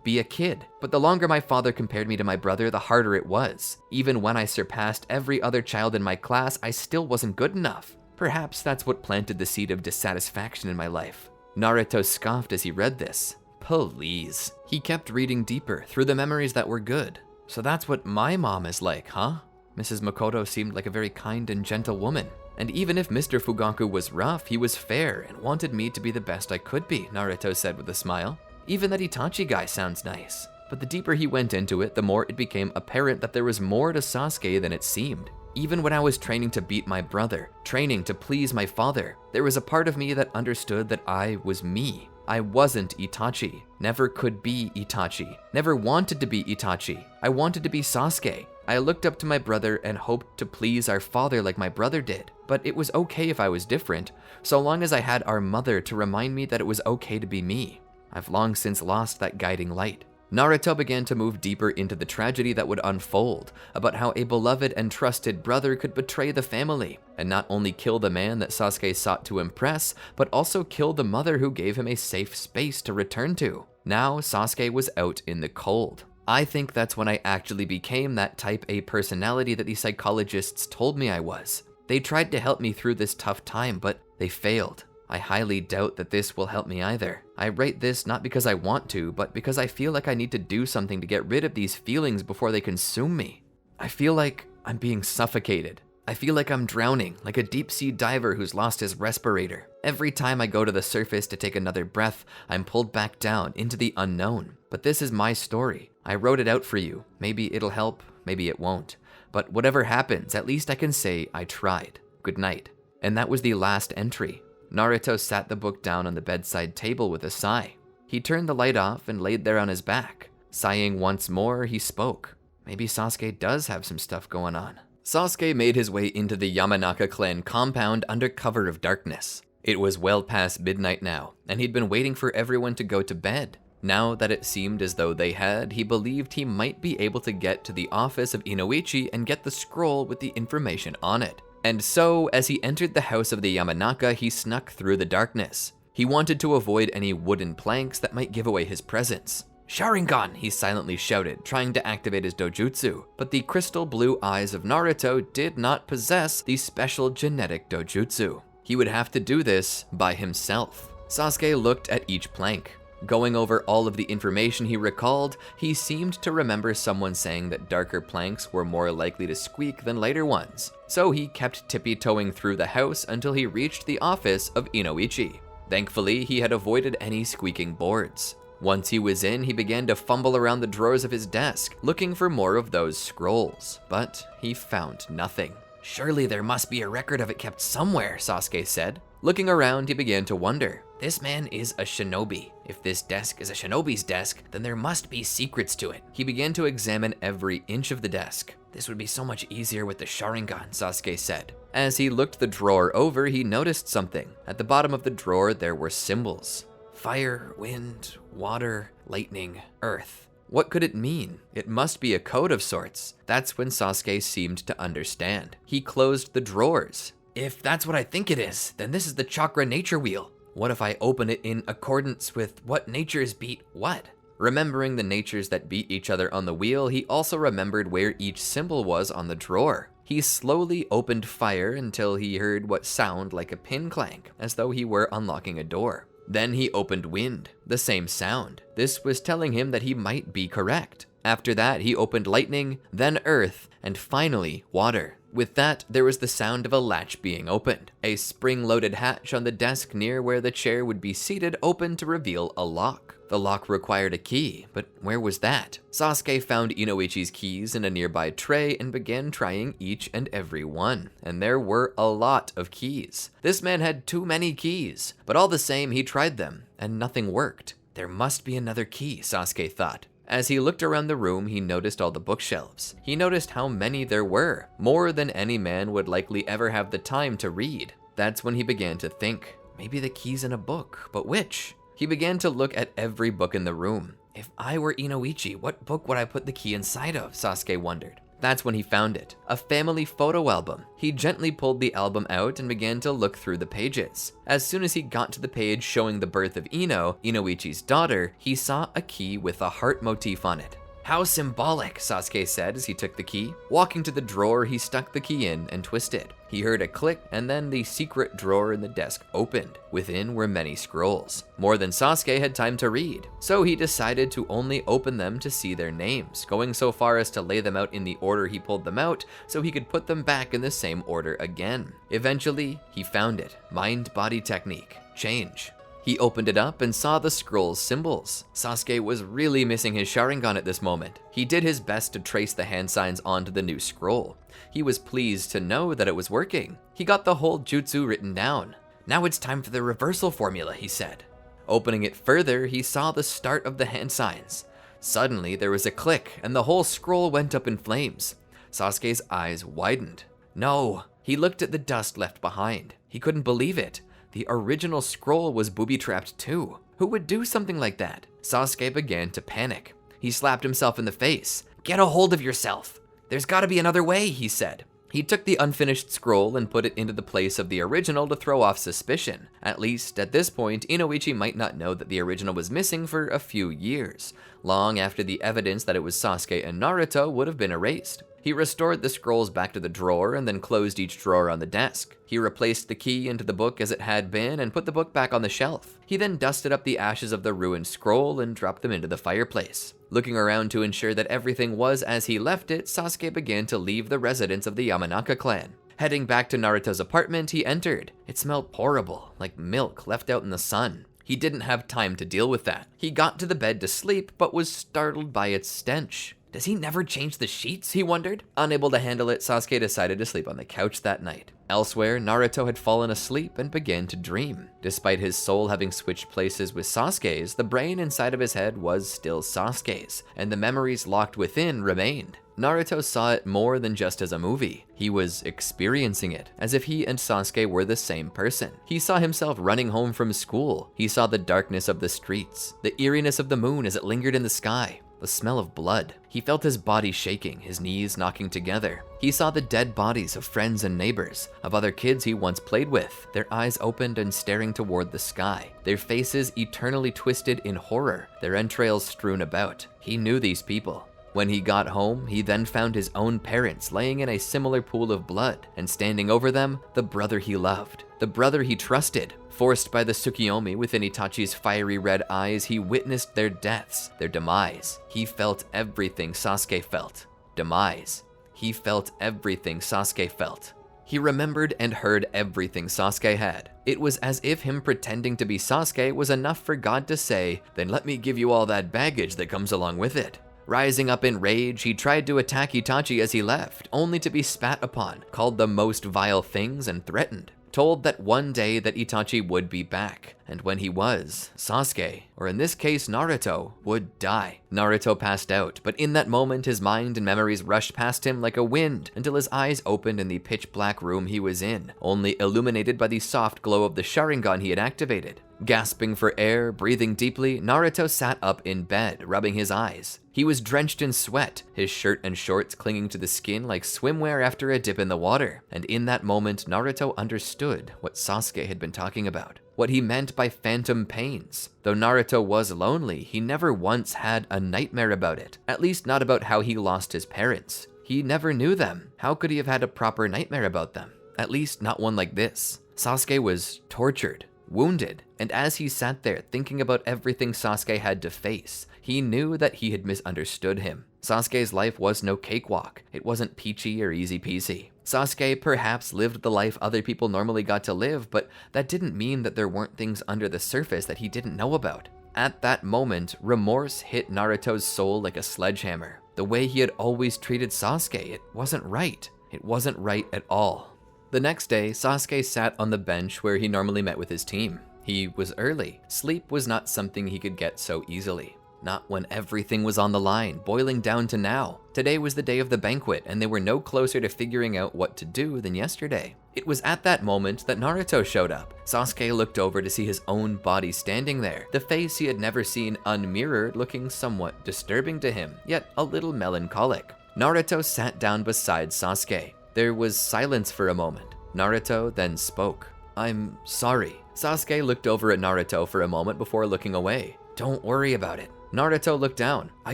be a kid. But the longer my father compared me to my brother, the harder it was. Even when I surpassed every other child in my class, I still wasn't good enough. Perhaps that's what planted the seed of dissatisfaction in my life. Naruto scoffed as he read this. Please. He kept reading deeper, through the memories that were good. So that's what my mom is like, huh? Mrs. Makoto seemed like a very kind and gentle woman. And even if Mr. Fugaku was rough, he was fair and wanted me to be the best I could be, Naruto said with a smile. Even that Itachi guy sounds nice. But the deeper he went into it, the more it became apparent that there was more to Sasuke than it seemed. Even when I was training to beat my brother, training to please my father, there was a part of me that understood that I was me. I wasn't Itachi, never could be Itachi, never wanted to be Itachi. I wanted to be Sasuke. I looked up to my brother and hoped to please our father like my brother did. But it was okay if I was different, so long as I had our mother to remind me that it was okay to be me. I've long since lost that guiding light. Naruto began to move deeper into the tragedy that would unfold, about how a beloved and trusted brother could betray the family, and not only kill the man that Sasuke sought to impress, but also kill the mother who gave him a safe space to return to. Now Sasuke was out in the cold. I think that's when I actually became that type A personality that the psychologists told me I was. They tried to help me through this tough time, but they failed. I highly doubt that this will help me either. I write this not because I want to, but because I feel like I need to do something to get rid of these feelings before they consume me. I feel like I'm being suffocated. I feel like I'm drowning, like a deep-sea diver who's lost his respirator. Every time I go to the surface to take another breath, I'm pulled back down into the unknown. But this is my story. I wrote it out for you. Maybe it'll help, maybe it won't. But whatever happens, at least I can say I tried. Good night. And that was the last entry. Naruto sat the book down on the bedside table with a sigh. He turned the light off and laid there on his back. Sighing once more, he spoke. Maybe Sasuke does have some stuff going on. Sasuke made his way into the Yamanaka clan compound under cover of darkness. It was well past midnight now, and he'd been waiting for everyone to go to bed. Now that it seemed as though they had, he believed he might be able to get to the office of Inoichi and get the scroll with the information on it. And so, as he entered the house of the Yamanaka, he snuck through the darkness. He wanted to avoid any wooden planks that might give away his presence. "Sharingan!" he silently shouted, trying to activate his dojutsu, but the crystal blue eyes of Naruto did not possess the special genetic dojutsu. He would have to do this by himself. Sasuke looked at each plank. Going over all of the information he recalled, he seemed to remember someone saying that darker planks were more likely to squeak than lighter ones. So he kept tippy-toeing through the house until he reached the office of Inoichi. Thankfully, he had avoided any squeaking boards. Once he was in, he began to fumble around the drawers of his desk, looking for more of those scrolls, but he found nothing. "Surely there must be a record of it kept somewhere," Sasuke said. Looking around, he began to wonder. This man is a shinobi. If this desk is a shinobi's desk, then there must be secrets to it. He began to examine every inch of the desk. "This would be so much easier with the Sharingan," Sasuke said. As he looked the drawer over, he noticed something. At the bottom of the drawer, there were symbols. Fire, wind, water, lightning, earth. What could it mean? It must be a code of sorts. That's when Sasuke seemed to understand. He closed the drawers. "If that's what I think it is, then this is the chakra nature wheel. What if I open it in accordance with what natures beat what?" Remembering the natures that beat each other on the wheel, he also remembered where each symbol was on the drawer. He slowly opened fire until he heard what sounded like a pin clank, as though he were unlocking a door. Then he opened wind, the same sound. This was telling him that he might be correct. After that, he opened lightning, then earth, and finally water. With that, there was the sound of a latch being opened. A spring-loaded hatch on the desk near where the chair would be seated opened to reveal a lock. The lock required a key, but where was that? Sasuke found Inoichi's keys in a nearby tray and began trying each and every one, and there were a lot of keys. This man had too many keys, but all the same, he tried them, and nothing worked. There must be another key, Sasuke thought. As he looked around the room, he noticed all the bookshelves. He noticed how many there were, more than any man would likely ever have the time to read. That's when he began to think, maybe the key's in a book, but which? He began to look at every book in the room. If I were Inoichi, what book would I put the key inside of? Sasuke wondered. That's when he found it, a family photo album. He gently pulled the album out and began to look through the pages. As soon as he got to the page showing the birth of Inoichi's daughter, he saw a key with a heart motif on it. "How symbolic," Sasuke said as he took the key. Walking to the drawer, he stuck the key in and twisted. He heard a click, and then the secret drawer in the desk opened. Within were many scrolls, more than Sasuke had time to read. So he decided to only open them to see their names, going so far as to lay them out in the order he pulled them out so he could put them back in the same order again. Eventually, he found it. Mind-body technique. Change. He opened it up and saw the scroll's symbols. Sasuke was really missing his Sharingan at this moment. He did his best to trace the hand signs onto the new scroll. He was pleased to know that it was working. He got the whole jutsu written down. "Now it's time for the reversal formula," he said. Opening it further, he saw the start of the hand signs. Suddenly, there was a click, and the whole scroll went up in flames. Sasuke's eyes widened. No! He looked at the dust left behind. He couldn't believe it. The original scroll was booby-trapped too. Who would do something like that? Sasuke began to panic. He slapped himself in the face. "Get a hold of yourself! There's gotta be another way," he said. He took the unfinished scroll and put it into the place of the original to throw off suspicion. At least, at this point, Inoichi might not know that the original was missing for a few years, long after the evidence that it was Sasuke and Naruto would have been erased. He restored the scrolls back to the drawer and then closed each drawer on the desk. He replaced the key into the book as it had been and put the book back on the shelf. He then dusted up the ashes of the ruined scroll and dropped them into the fireplace. Looking around to ensure that everything was as he left it, Sasuke began to leave the residence of the Yamanaka clan. Heading back to Naruto's apartment, he entered. It smelled horrible, like milk left out in the sun. He didn't have time to deal with that. He got to the bed to sleep, but was startled by its stench. Does he never change the sheets? He wondered. Unable to handle it, Sasuke decided to sleep on the couch that night. Elsewhere, Naruto had fallen asleep and began to dream. Despite his soul having switched places with Sasuke's, the brain inside of his head was still Sasuke's, and the memories locked within remained. Naruto saw it more than just as a movie. He was experiencing it, as if he and Sasuke were the same person. He saw himself running home from school. He saw the darkness of the streets, the eeriness of the moon as it lingered in the sky, the smell of blood. He felt his body shaking, his knees knocking together. He saw the dead bodies of friends and neighbors, of other kids he once played with, their eyes opened and staring toward the sky, their faces eternally twisted in horror, their entrails strewn about. He knew these people. When he got home, he then found his own parents laying in a similar pool of blood, and standing over them, the brother he loved, the brother he trusted. Forced by the Tsukiyomi within Itachi's fiery red eyes, he witnessed their deaths, their demise. He felt everything Sasuke felt. Demise. He felt everything Sasuke felt. He remembered and heard everything Sasuke had. It was as if him pretending to be Sasuke was enough for God to say, "Then let me give you all that baggage that comes along with it." Rising up in rage, he tried to attack Itachi as he left, only to be spat upon, called the most vile things, and threatened. Told that one day that Itachi would be back, and when he was, Sasuke, or in this case Naruto, would die. Naruto passed out, but in that moment his mind and memories rushed past him like a wind until his eyes opened in the pitch black room he was in, only illuminated by the soft glow of the Sharingan he had activated. Gasping for air, breathing deeply, Naruto sat up in bed, rubbing his eyes. He was drenched in sweat, his shirt and shorts clinging to the skin like swimwear after a dip in the water. And in that moment, Naruto understood what Sasuke had been talking about, what he meant by phantom pains. Though Naruto was lonely, he never once had a nightmare about it, at least not about how he lost his parents. He never knew them. How could he have had a proper nightmare about them? At least not one like this. Sasuke was tortured, wounded, and as he sat there thinking about everything Sasuke had to face, he knew that he had misunderstood him. Sasuke's life was no cakewalk. It wasn't peachy or easy peasy. Sasuke perhaps lived the life other people normally got to live, but that didn't mean that there weren't things under the surface that he didn't know about. At that moment, remorse hit Naruto's soul like a sledgehammer. The way he had always treated Sasuke, it wasn't right. It wasn't right at all. The next day, Sasuke sat on the bench where he normally met with his team. He was early. Sleep was not something he could get so easily. Not when everything was on the line, boiling down to now. Today was the day of the banquet, and they were no closer to figuring out what to do than yesterday. It was at that moment that Naruto showed up. Sasuke looked over to see his own body standing there, the face he had never seen unmirrored looking somewhat disturbing to him, yet a little melancholic. Naruto sat down beside Sasuke. There was silence for a moment. Naruto then spoke. "I'm sorry." Sasuke looked over at Naruto for a moment before looking away. "Don't worry about it." Naruto looked down. "I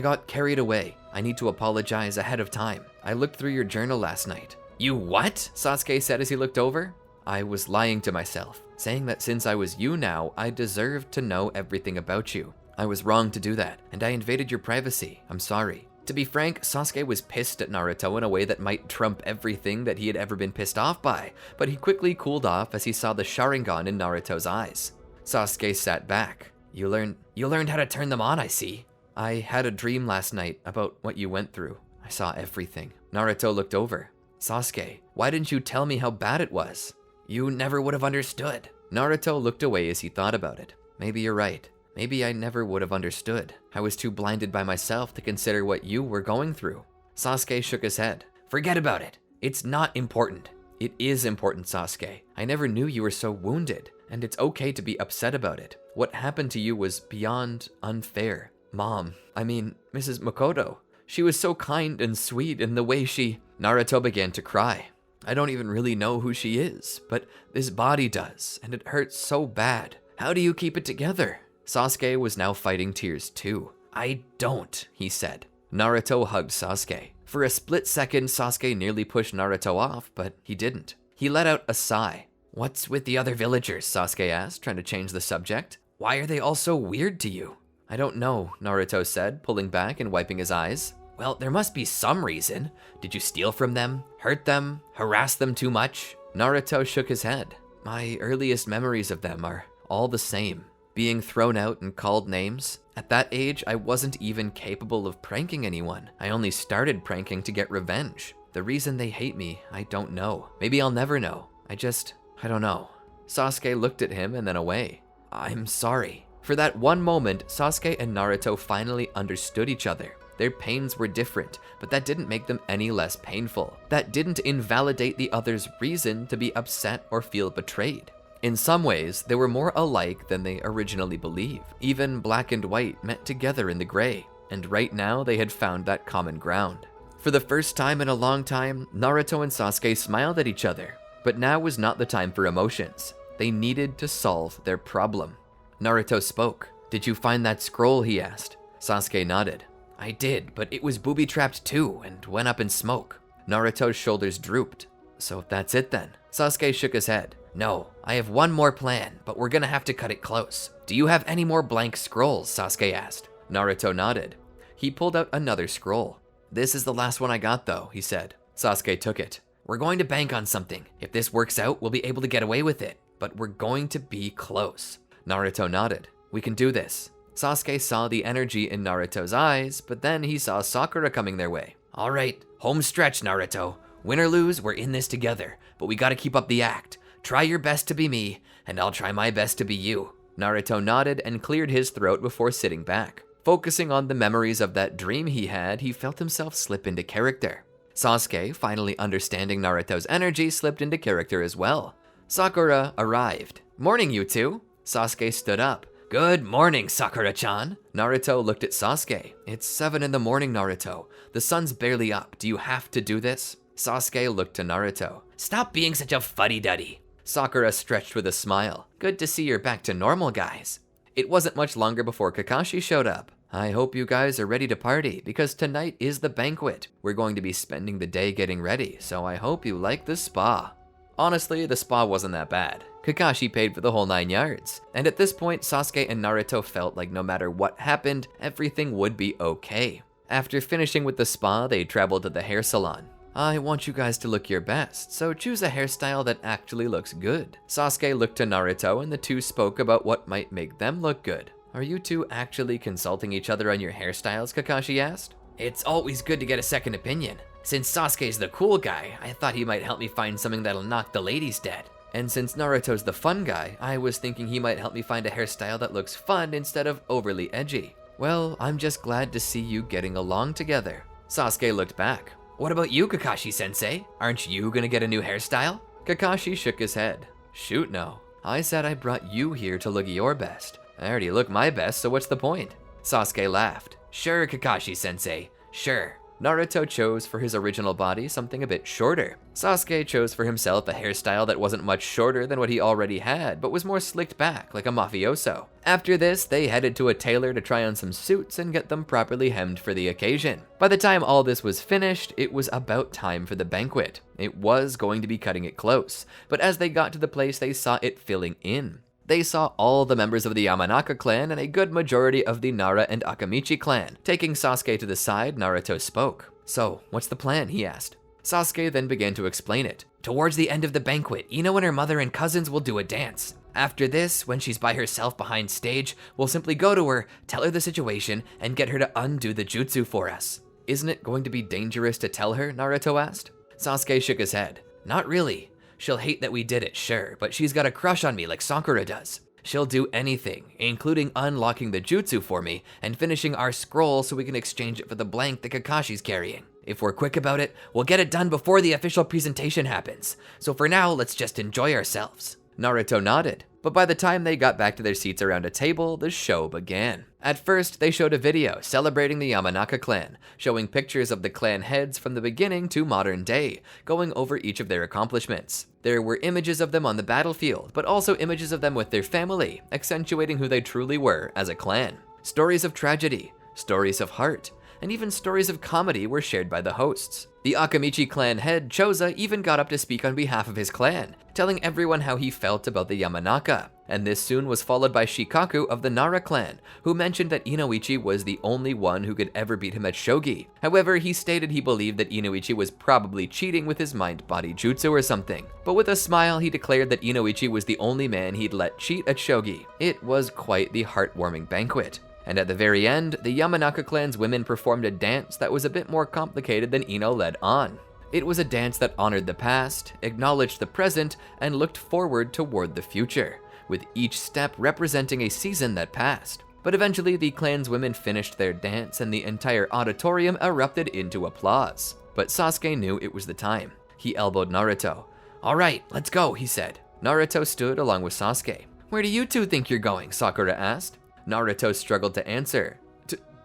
got carried away. I need to apologize ahead of time. I looked through your journal last night." "You what?" Sasuke said as he looked over. "I was lying to myself, saying that since I was you now, I deserved to know everything about you. I was wrong to do that, and I invaded your privacy. I'm sorry." To be frank, Sasuke was pissed at Naruto in a way that might trump everything that he had ever been pissed off by, but he quickly cooled off as he saw the Sharingan in Naruto's eyes. Sasuke sat back. You learned how to turn them on, I see." "I had a dream last night about what you went through. I saw everything." Naruto looked over. "Sasuke, why didn't you tell me how bad it was?" "You never would have understood." Naruto looked away as he thought about it. "Maybe you're right. Maybe I never would have understood. I was too blinded by myself to consider what you were going through." Sasuke shook his head. "Forget about it. It's not important." "It is important, Sasuke. I never knew you were so wounded, and it's okay to be upset about it. What happened to you was beyond unfair. Mrs. Makoto. She was so kind and sweet in the way she..." Naruto began to cry. "I don't even really know who she is, but this body does, and it hurts so bad. How do you keep it together?" Sasuke was now fighting tears too. "I don't," he said. Naruto hugged Sasuke. For a split second, Sasuke nearly pushed Naruto off, but he didn't. He let out a sigh. "What's with the other villagers?" Sasuke asked, trying to change the subject. "Why are they all so weird to you?" "I don't know," Naruto said, pulling back and wiping his eyes. "Well, there must be some reason. Did you steal from them? Hurt them? Harass them too much?" Naruto shook his head. "My earliest memories of them are all the same. Being thrown out and called names. At that age, I wasn't even capable of pranking anyone. I only started pranking to get revenge. The reason they hate me, I don't know. Maybe I'll never know. I don't know. Sasuke looked at him and then away. I'm sorry. For that one moment, Sasuke and Naruto finally understood each other. Their pains were different, but that didn't make them any less painful. That didn't invalidate the other's reason to be upset or feel betrayed. In some ways, they were more alike than they originally believed. Even black and white met together in the gray, and right now they had found that common ground. For the first time in a long time, Naruto and Sasuke smiled at each other, but now was not the time for emotions. They needed to solve their problem. Naruto spoke. Did you find that scroll, he asked. Sasuke nodded. I did, but it was booby-trapped too and went up in smoke. Naruto's shoulders drooped. So that's it then? Sasuke shook his head. No, I have one more plan, but we're gonna have to cut it close. Do you have any more blank scrolls? Sasuke asked. Naruto nodded. He pulled out another scroll. This is the last one I got though, he said. Sasuke took it. We're going to bank on something. If this works out, we'll be able to get away with it, but we're going to be close. Naruto nodded. We can do this. Sasuke saw the energy in Naruto's eyes, but then he saw Sakura coming their way. All right, home stretch, Naruto. Win or lose, we're in this together, but we gotta keep up the act. Try your best to be me, and I'll try my best to be you. Naruto nodded and cleared his throat before sitting back. Focusing on the memories of that dream he had, he felt himself slip into character. Sasuke, finally understanding Naruto's energy, slipped into character as well. Sakura arrived. Morning, you two. Sasuke stood up. Good morning, Sakura-chan. Naruto looked at Sasuke. It's 7 in the morning, Naruto. The sun's barely up. Do you have to do this? Sasuke looked to Naruto. Stop being such a fuddy-duddy. Sakura stretched with a smile. Good to see you're back to normal, guys. It wasn't much longer before Kakashi showed up. I hope you guys are ready to party, because tonight is the banquet. We're going to be spending the day getting ready, so I hope you like the spa. Honestly, the spa wasn't that bad. Kakashi paid for the whole 9 yards, and at this point, Sasuke and Naruto felt like no matter what happened, everything would be okay. After finishing with the spa, they traveled to the hair salon. I want you guys to look your best, so choose a hairstyle that actually looks good. Sasuke looked to Naruto and the two spoke about what might make them look good. Are you two actually consulting each other on your hairstyles? Kakashi asked. It's always good to get a second opinion. Since Sasuke's the cool guy, I thought he might help me find something that'll knock the ladies dead. And since Naruto's the fun guy, I was thinking he might help me find a hairstyle that looks fun instead of overly edgy. Well, I'm just glad to see you getting along together. Sasuke looked back. What about you, Kakashi-sensei? Aren't you gonna get a new hairstyle? Kakashi shook his head. Shoot no. I said I brought you here to look your best. I already look my best, so what's the point? Sasuke laughed. Sure, Kakashi-sensei, sure. Naruto chose for his original body something a bit shorter. Sasuke chose for himself a hairstyle that wasn't much shorter than what he already had, but was more slicked back, like a mafioso. After this, they headed to a tailor to try on some suits and get them properly hemmed for the occasion. By the time all this was finished, it was about time for the banquet. It was going to be cutting it close, but as they got to the place, they saw it filling in. They saw all the members of the Yamanaka clan and a good majority of the Nara and Akamichi clan. Taking Sasuke to the side, Naruto spoke. So, what's the plan? He asked. Sasuke then began to explain it. Towards the end of the banquet, Ino and her mother and cousins will do a dance. After this, when she's by herself behind stage, we'll simply go to her, tell her the situation, and get her to undo the jutsu for us. Isn't it going to be dangerous to tell her? Naruto asked. Sasuke shook his head. Not really. She'll hate that we did it, sure, but she's got a crush on me like Sakura does. She'll do anything, including unlocking the jutsu for me and finishing our scroll so we can exchange it for the blank that Kakashi's carrying. If we're quick about it, we'll get it done before the official presentation happens. So for now, let's just enjoy ourselves. Naruto nodded, but by the time they got back to their seats around a table, the show began. At first, they showed a video celebrating the Yamanaka clan, showing pictures of the clan heads from the beginning to modern day, going over each of their accomplishments. There were images of them on the battlefield, but also images of them with their family, accentuating who they truly were as a clan. Stories of tragedy, stories of heart, and even stories of comedy were shared by the hosts. The Akamichi clan head, Choza, even got up to speak on behalf of his clan, telling everyone how he felt about the Yamanaka. And this soon was followed by Shikaku of the Nara clan, who mentioned that Inoichi was the only one who could ever beat him at shogi. However, he stated he believed that Inoichi was probably cheating with his mind-body jutsu or something. But with a smile, he declared that Inoichi was the only man he'd let cheat at shogi. It was quite the heartwarming banquet. And at the very end, the Yamanaka clan's women performed a dance that was a bit more complicated than Ino led on. It was a dance that honored the past, acknowledged the present, and looked forward toward the future, with each step representing a season that passed. But eventually, the clanswomen finished their dance and the entire auditorium erupted into applause. But Sasuke knew it was the time. He elbowed Naruto. "All right, let's go," he said. Naruto stood along with Sasuke. "Where do you two think you're going?" Sakura asked. Naruto struggled to answer.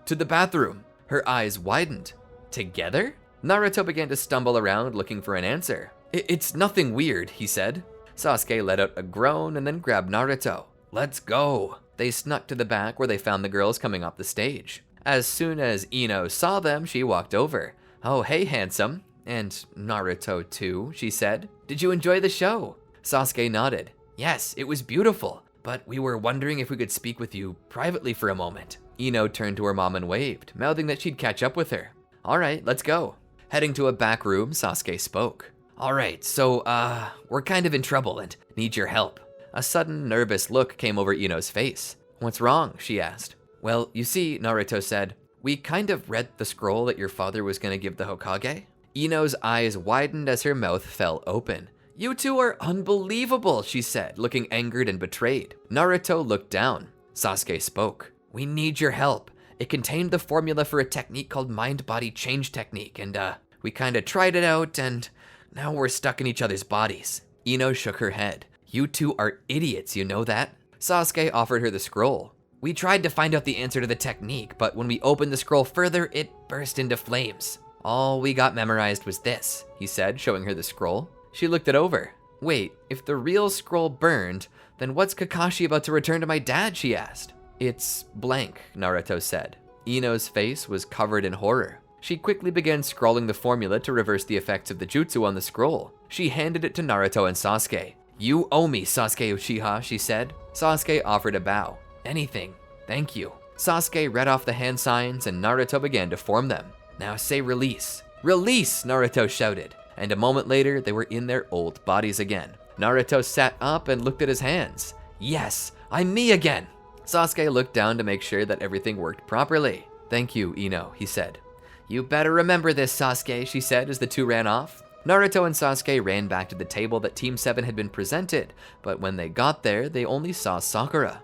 To the bathroom." Her eyes widened. "Together?" Naruto began to stumble around looking for an answer. It's nothing weird," he said. Sasuke let out a groan and then grabbed Naruto. "Let's go." They snuck to the back where they found the girls coming off the stage. As soon as Ino saw them, she walked over. "Oh, hey, handsome." "And Naruto too," she said. "Did you enjoy the show?" Sasuke nodded. "Yes, it was beautiful, but we were wondering if we could speak with you privately for a moment." Ino turned to her mom and waved, mouthing that she'd catch up with her. "All right, let's go." Heading to a back room, Sasuke spoke. "All right, so, we're kind of in trouble and need your help." A sudden, nervous look came over Ino's face. "What's wrong?" she asked. "Well, you see," Naruto said, "we kind of read the scroll that your father was going to give the Hokage." Ino's eyes widened as her mouth fell open. "You two are unbelievable," she said, looking angered and betrayed. Naruto looked down. Sasuke spoke. "We need your help. It contained the formula for a technique called mind-body change technique, and, we kinda tried it out, and now we're stuck in each other's bodies." Ino shook her head. "You two are idiots, you know that?" Sasuke offered her the scroll. "We tried to find out the answer to the technique, but when we opened the scroll further, it burst into flames. All we got memorized was this," he said, showing her the scroll. She looked it over. "Wait, if the real scroll burned, then what's Kakashi about to return to my dad?" she asked. "It's blank," Naruto said. Ino's face was covered in horror. She quickly began scrawling the formula to reverse the effects of the jutsu on the scroll. She handed it to Naruto and Sasuke. "You owe me, Sasuke Uchiha," she said. Sasuke offered a bow. "Anything. Thank you." Sasuke read off the hand signs and Naruto began to form them. "Now say release." "Release!" Naruto shouted. And a moment later, they were in their old bodies again. Naruto sat up and looked at his hands. "Yes, I'm me again." Sasuke looked down to make sure that everything worked properly. "Thank you, Ino," he said. "You better remember this, Sasuke," she said as the two ran off. Naruto and Sasuke ran back to the table that Team 7 had been presented, but when they got there, they only saw Sakura.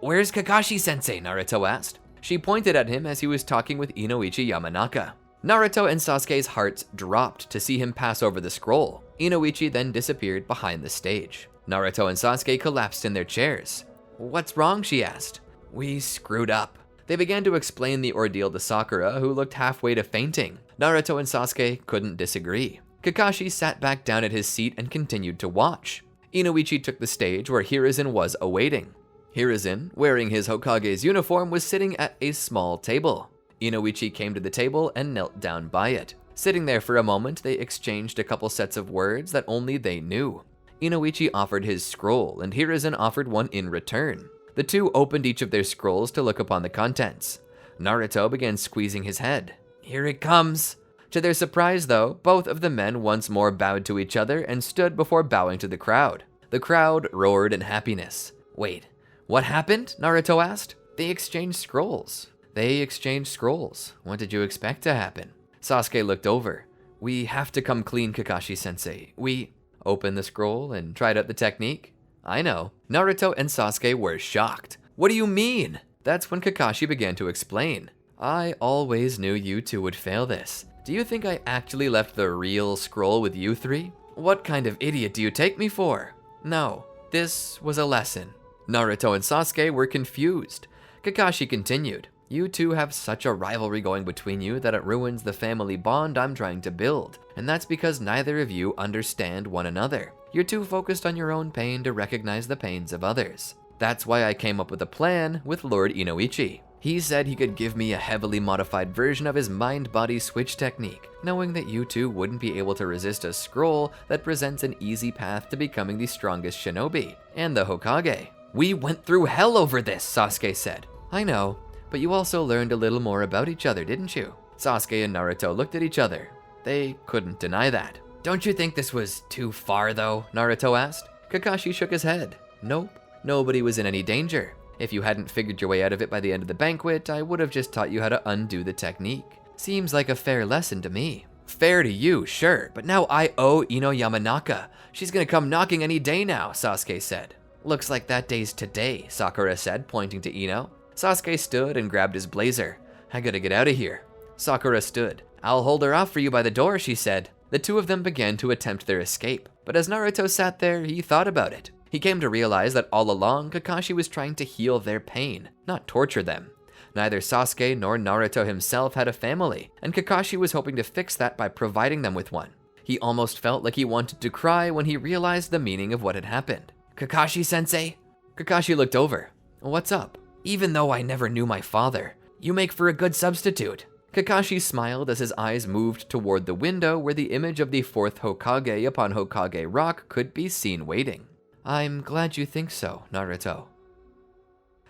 "Where's Kakashi-sensei?" Naruto asked. She pointed at him as he was talking with Inoichi Yamanaka. Naruto and Sasuke's hearts dropped to see him pass over the scroll. Inoichi then disappeared behind the stage. Naruto and Sasuke collapsed in their chairs. "What's wrong?" she asked. "We screwed up." They began to explain the ordeal to Sakura, who looked halfway to fainting. Naruto and Sasuke couldn't disagree. Kakashi sat back down at his seat and continued to watch. Inoichi took the stage where Hiruzen was awaiting. Hiruzen, wearing his Hokage's uniform, was sitting at a small table. Inoichi came to the table and knelt down by it. Sitting there for a moment, they exchanged a couple sets of words that only they knew. Inoichi offered his scroll, and Hiruzen offered one in return. The two opened each of their scrolls to look upon the contents. Naruto began squeezing his head. "Here it comes." To their surprise, though, both of the men once more bowed to each other and stood before bowing to the crowd. The crowd roared in happiness. "Wait, what happened?" Naruto asked. "They exchanged scrolls." "They exchanged scrolls. What did you expect to happen?" Sasuke looked over. "We have to come clean, Kakashi-sensei. We opened the scroll and tried out the technique." "I know." Naruto and Sasuke were shocked. "What do you mean?" That's when Kakashi began to explain. "I always knew you two would fail this. Do you think I actually left the real scroll with you three? What kind of idiot do you take me for?" "No, this was a lesson." Naruto and Sasuke were confused. Kakashi continued. "You two have such a rivalry going between you that it ruins the family bond I'm trying to build. And that's because neither of you understand one another. You're too focused on your own pain to recognize the pains of others. That's why I came up with a plan with Lord Inoichi. He said he could give me a heavily modified version of his mind-body switch technique, knowing that you two wouldn't be able to resist a scroll that presents an easy path to becoming the strongest shinobi, and the Hokage." "We went through hell over this," Sasuke said. "I know, but you also learned a little more about each other, didn't you?" Sasuke and Naruto looked at each other. They couldn't deny that. "Don't you think this was too far, though?" Naruto asked. Kakashi shook his head. "Nope, nobody was in any danger. If you hadn't figured your way out of it by the end of the banquet, I would have just taught you how to undo the technique. Seems like a fair lesson to me." Fair to you, sure, but now I owe Ino Yamanaka. She's gonna come knocking any day now, Sasuke said. Looks like that day's today, Sakura said, pointing to Ino. Sasuke stood and grabbed his blazer. I gotta get out of here. Sakura stood. I'll hold her off for you by the door, she said. The two of them began to attempt their escape, but as Naruto sat there, he thought about it. He came to realize that all along, Kakashi was trying to heal their pain, not torture them. Neither Sasuke nor Naruto himself had a family, and Kakashi was hoping to fix that by providing them with one. He almost felt like he wanted to cry when he realized the meaning of what had happened. Kakashi-sensei? Kakashi looked over. What's up? Even though I never knew my father, you make for a good substitute. Kakashi smiled as his eyes moved toward the window where the image of the fourth Hokage upon Hokage Rock could be seen waiting. I'm glad you think so, Naruto.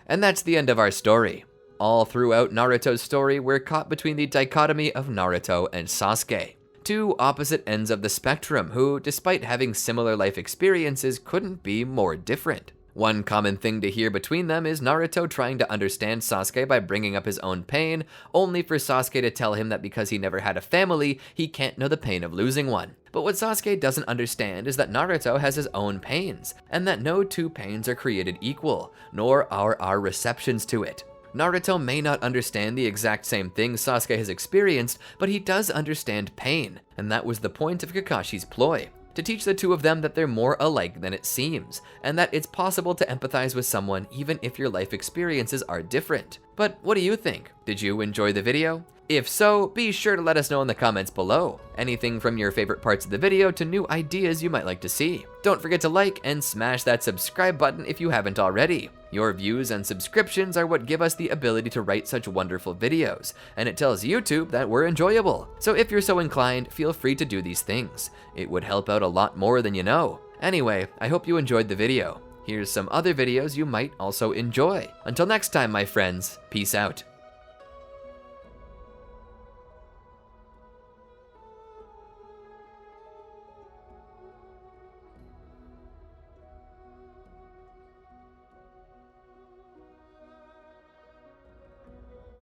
And that's the end of our story. All throughout Naruto's story, we're caught between the dichotomy of Naruto and Sasuke. Two opposite ends of the spectrum who, despite having similar life experiences, couldn't be more different. One common thing to hear between them is Naruto trying to understand Sasuke by bringing up his own pain, only for Sasuke to tell him that because he never had a family, he can't know the pain of losing one. But what Sasuke doesn't understand is that Naruto has his own pains, and that no two pains are created equal, nor are our receptions to it. Naruto may not understand the exact same thing Sasuke has experienced, but he does understand pain, and that was the point of Kakashi's ploy. To teach the two of them that they're more alike than it seems, and that it's possible to empathize with someone even if your life experiences are different. But what do you think? Did you enjoy the video? If so, be sure to let us know in the comments below. Anything from your favorite parts of the video to new ideas you might like to see. Don't forget to like and smash that subscribe button if you haven't already. Your views and subscriptions are what give us the ability to write such wonderful videos, and it tells YouTube that we're enjoyable. So if you're so inclined, feel free to do these things. It would help out a lot more than you know. Anyway, I hope you enjoyed the video. Here's some other videos you might also enjoy. Until next time, my friends, peace out.